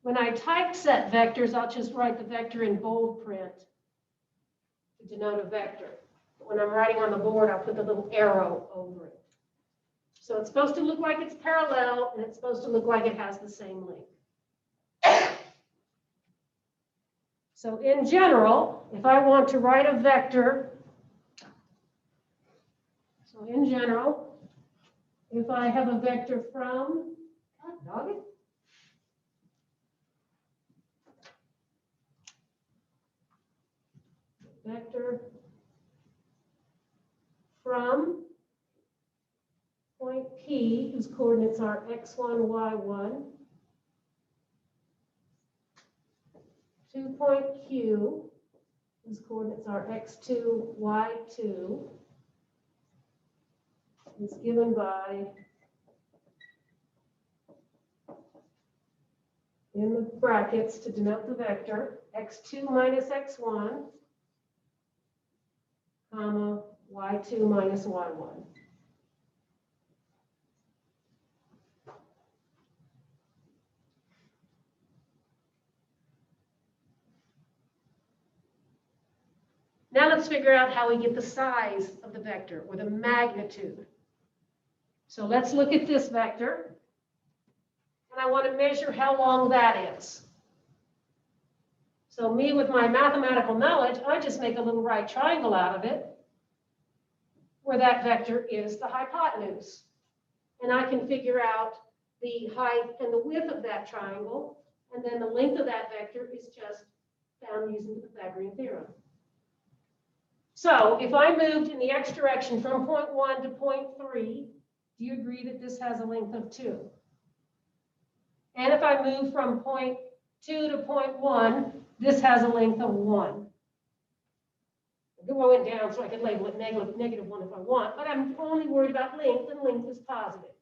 When I typeset vectors, I'll just write the vector in bold print to denote a vector. But when I'm writing on the board, I'll put the little arrow over it. So it's supposed to look like it's parallel, and it's supposed to look like it has the same length. So in general, if I want to write a vector, so in general, if I have a vector from, vector from point P, whose coordinates are x1, y1, to point Q, whose coordinates are x2, y2, is given by, in the brackets to denote the vector, x2 minus x1, comma, y2 minus y1. Now let's figure out how we get the size of the vector, or the magnitude. So let's look at this vector, and I want to measure how long that is. So me, with my mathematical knowledge, I just make a little right triangle out of it, where that vector is the hypotenuse. And I can figure out the height and the width of that triangle, and then the length of that vector is just found using the Pythagorean Theorem. So if I moved in the x direction from point 1 to point 3, do you agree that this has a length of 2? And if I move from point 2 to point 1, this has a length of 1. I went down so I could label it negative 1 if I want, but I'm only worried about length, and length is positive.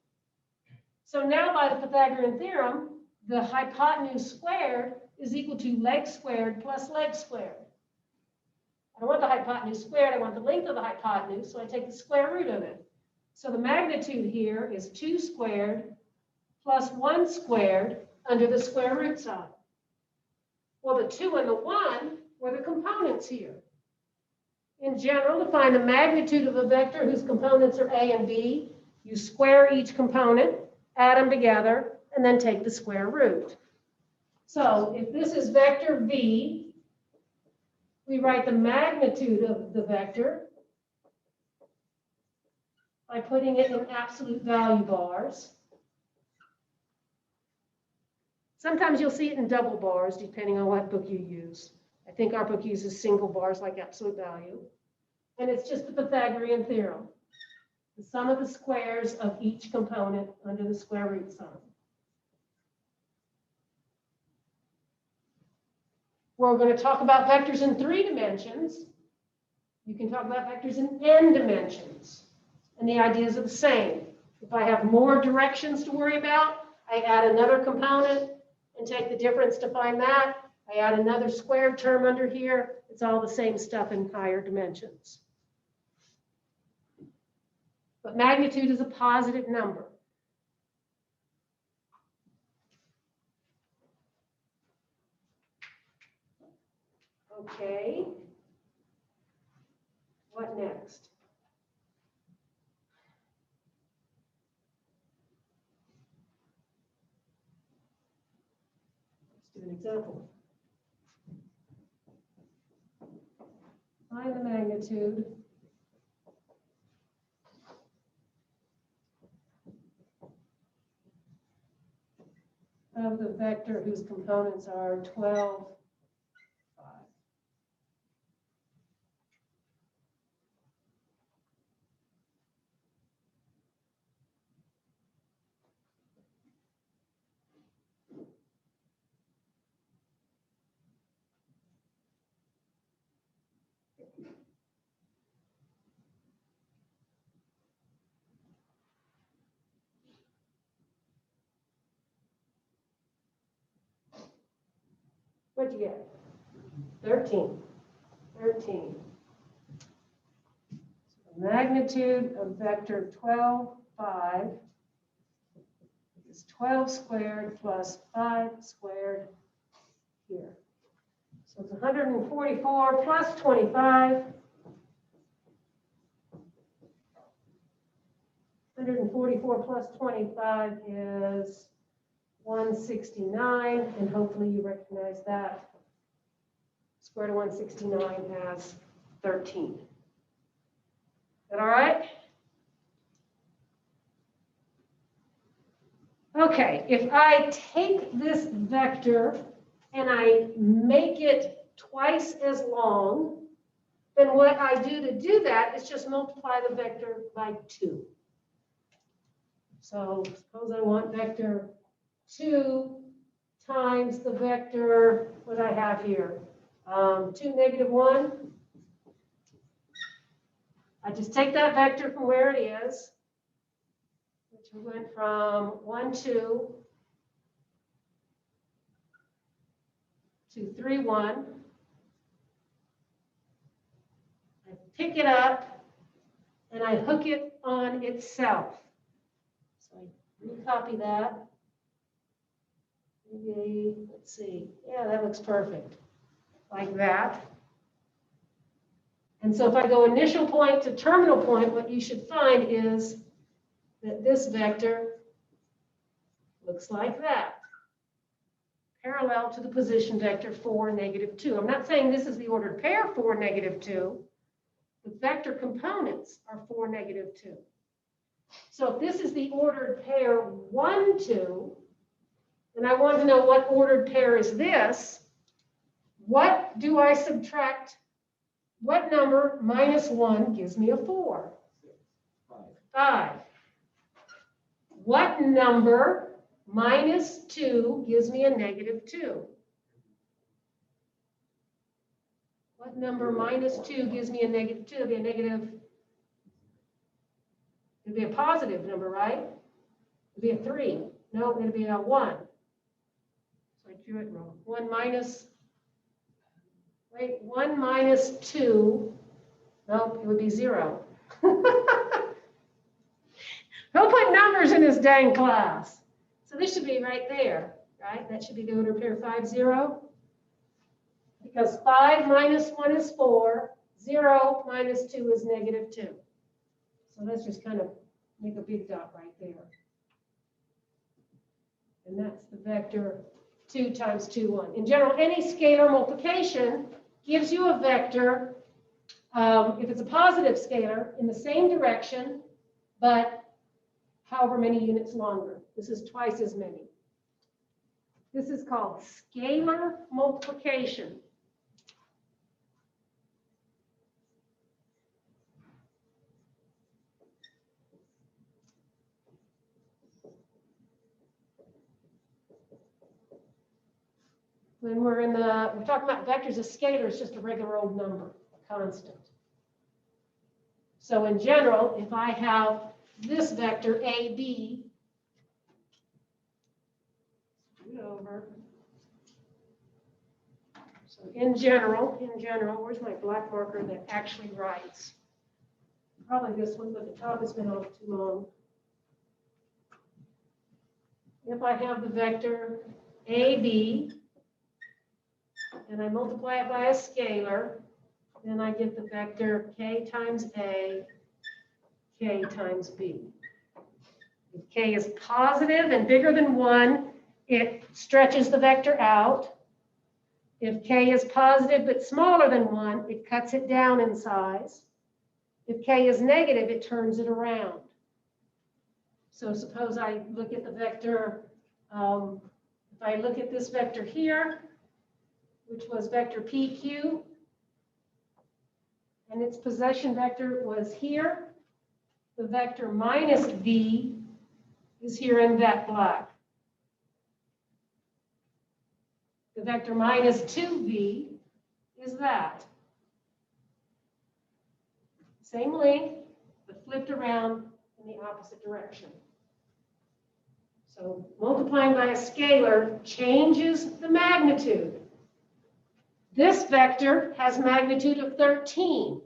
So now by the Pythagorean theorem, the hypotenuse squared is equal to leg squared plus leg squared. I don't want the hypotenuse squared, I want the length of the hypotenuse, so I take the square root of it. So the magnitude here is 2 squared plus 1 squared under the square root sign. Well, the 2 and the 1 were the components here. In general, to find the magnitude of a vector whose components are a and b, you square each component, add them together, and then take the square root. So if this is vector v, we write the magnitude of the vector by putting it in absolute value bars. Sometimes you'll see it in double bars, depending on what book you use. I think our book uses single bars like absolute value. And it's just the Pythagorean theorem, the sum of the squares of each component under the square root sign. We're going to talk about vectors in 3 dimensions. You can talk about vectors in n dimensions. And the ideas are the same. If I have more directions to worry about, I add another component and take the difference to find that. I add another squared term under here. It's all the same stuff in higher dimensions. But magnitude is a positive number. Okay. What next? Let's do an example. Find the magnitude of the vector whose components are 12, 5. What'd you get? 13. 13. So the magnitude of vector 12, 5 is 12 squared plus 5 squared here. So it's 144 plus 25. 144 plus 25 is 169, and hopefully you recognize that. Square root of 169 has 13. Is that all right? Okay, if I take this vector and I make it twice as long, then what I do to do that is just multiply the vector by 2. So suppose I want vector 2 times the vector, what I have here, 2, negative 1. I just take that vector from where it is, which we went from 1, 2 to 3, 1. I pick it up and I hook it on itself. So I recopy that. Maybe, let's see. Yeah, that looks perfect. Like that. And so if I go initial point to terminal point, what you should find is that this vector looks like that, parallel to the position vector 4, negative 2. I'm not saying this is the ordered pair 4, negative 2. The vector components are 4, negative 2. So if this is the ordered pair 1, 2, and I want to know what ordered pair is this, what do I subtract? What number minus 1 gives me a 4? 5. What number minus 2 gives me a negative 2? What number minus 2 gives me a negative 2? It'll be a negative. It'll be a positive number, right? It'll be a 3. No, it'll be a 1. So I drew it wrong. 1 minus. Wait, 1 minus 2. Nope, it would be 0. Who put numbers in this dang class? So this should be right there, right? That should be the order pair 5, 0. Because 5 minus 1 is 4. 0 minus 2 is negative 2. So let's just kind of make a big dot right there. And that's the vector 2 times 2, 1. In general, any scalar multiplication gives you a vector, if it's a positive scalar, in the same direction, but however many units longer. This is twice as many. This is called scalar multiplication. When we're talking about vectors, a scalar is just a regular old number, a constant. So in general, if I have this vector AB, over. So in general, where's my black marker that actually writes? Probably this one, but the top has been off too long. If I have the vector AB, and I multiply it by a scalar, then I get the vector k times A, k times B. If k is positive and bigger than 1, it stretches the vector out. If k is positive but smaller than 1, it cuts it down in size. If k is negative, it turns it around. So suppose I look at the vector, if I look at this vector here, which was vector PQ, and its possession vector was here, the vector minus V is here in that black. The vector minus 2V is that. Same length, but flipped around in the opposite direction. So multiplying by a scalar changes the magnitude. This vector has magnitude of 13.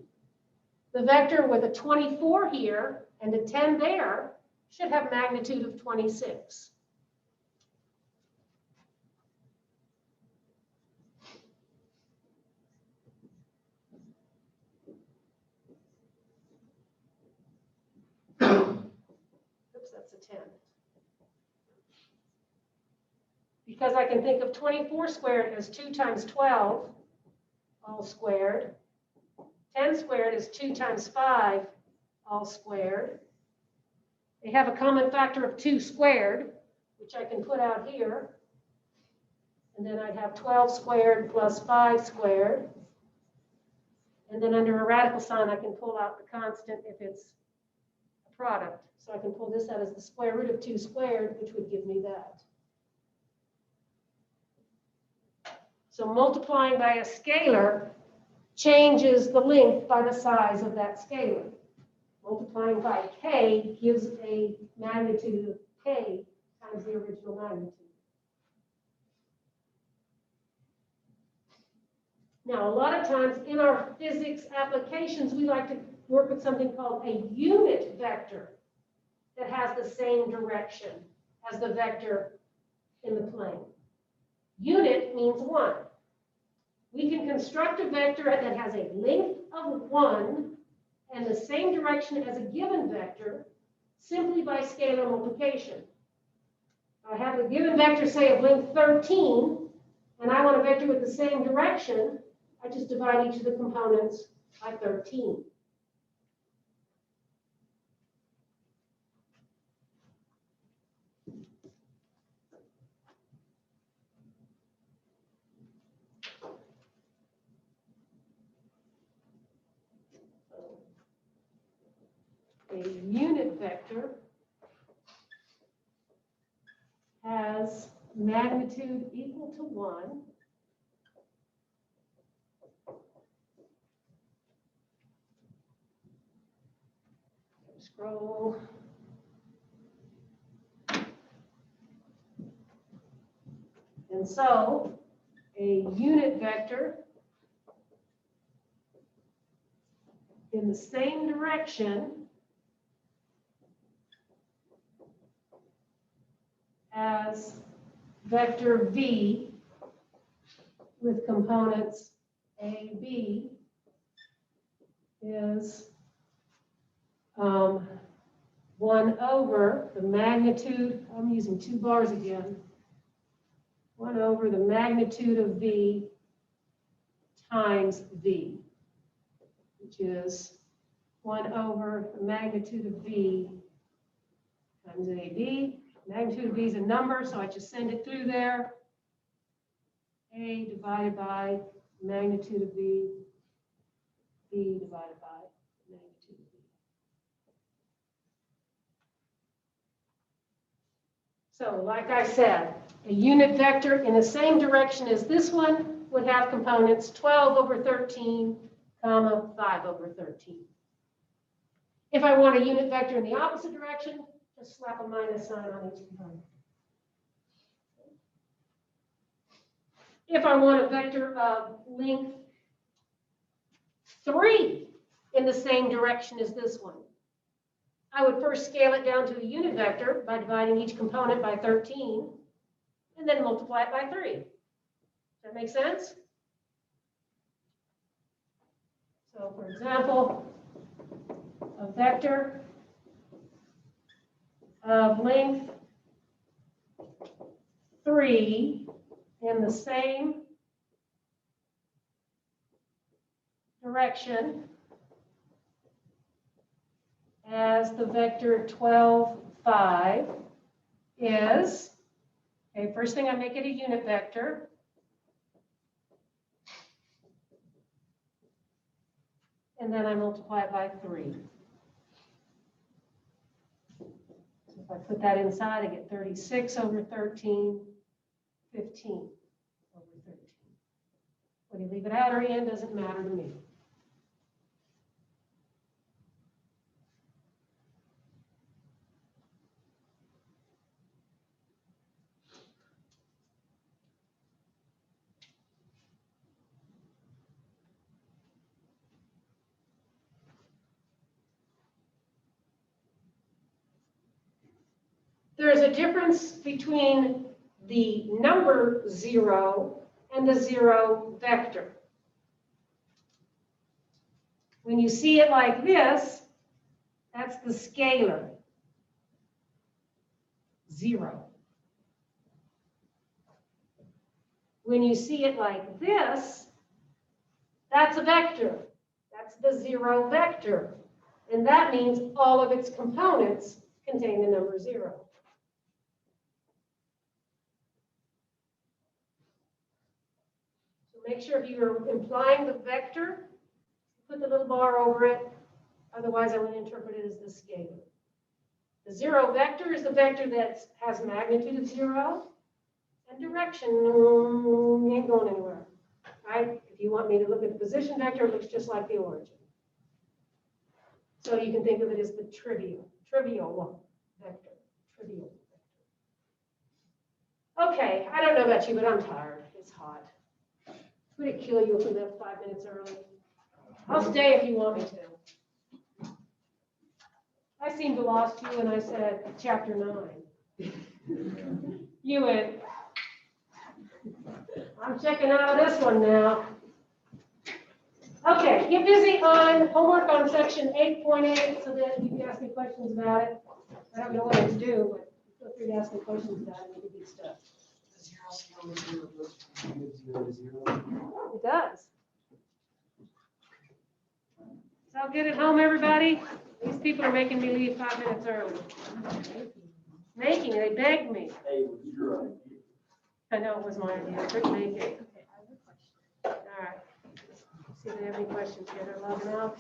The vector with a 24 here and a 10 there should have magnitude of 26. Oops, that's a 10. Because I can think of 24 squared as 2 times 12, all squared. 10 squared is 2 times 5, all squared. They have a common factor of 2 squared, which I can put out here. And then I'd have 12 squared plus 5 squared. And then under a radical sign, I can pull out the constant if it's a product. So I can pull this out as the square root of 2 squared, which would give me that. So multiplying by a scalar changes the length by the size of that scalar. Multiplying by k gives a magnitude of k times the original magnitude. Now, a lot of times in our physics applications, we like to work with something called a unit vector that has the same direction as the vector in the plane. Unit means 1. We can construct a vector that has a length of 1 and the same direction as a given vector simply by scalar multiplication. I have a given vector, say, of length 13, and I want a vector with the same direction. I just divide each of the components by 13. A unit vector has magnitude equal to 1 scroll. And so a unit vector in the same direction as vector v with components a, b is 1 over the magnitude, I'm using 2 bars again, 1 over the magnitude of v times v, which is 1 over the magnitude of v times ab. Magnitude of v is a number, so I just send it through there. A divided by magnitude of v, b divided by magnitude of v. So, like I said, a unit vector in the same direction as this one would have components 12 over 13, comma, 5 over 13. If I want a unit vector in the opposite direction, just slap a minus sign on each component. If I want a vector of length 3 in the same direction as this one, I would first scale it down to a unit vector by dividing each component by 13, and then multiply it by 3. Does that make sense? So, for example, a vector of length 3 in the same direction as the vector 12, 5 is, okay, first thing I make it a unit vector. And then I multiply it by 3. So if I put that inside, I get 36 over 13, 15 over 13. Whether you leave it out or in doesn't matter to me. there's a difference between the number 0 and the 0 vector. When you see it like this, that's the scalar, 0. When you see it like this, that's a vector. That's the 0 vector. And that means all of its components contain the number 0. So make sure if you're implying the vector, put the little bar over it. Otherwise, I would interpret it as the scalar. The 0 vector is the vector that has magnitude of 0 and direction ain't going anywhere. Right? If you want me to look at the position vector, it looks just like the origin. So you can think of it as the trivial vector. Trivial vector. Okay, I don't know about you, but I'm tired. It's hot. Would it kill you if we left 5 minutes early? I'll stay if you want me to. I seemed to lost you when I said chapter 9. You went, I'm checking out of this one now. Okay, get busy on homework on section 8.8 so that you can ask me questions about it. I don't know what to do, but feel free to ask me questions about it and we can get stuff. It does. So get it home, everybody. These people are making me leave 5 minutes early. They begged me.
Hey, it was your idea.
I know it was my idea. I couldn't make it. All right. See if they have any questions here. They're logging out.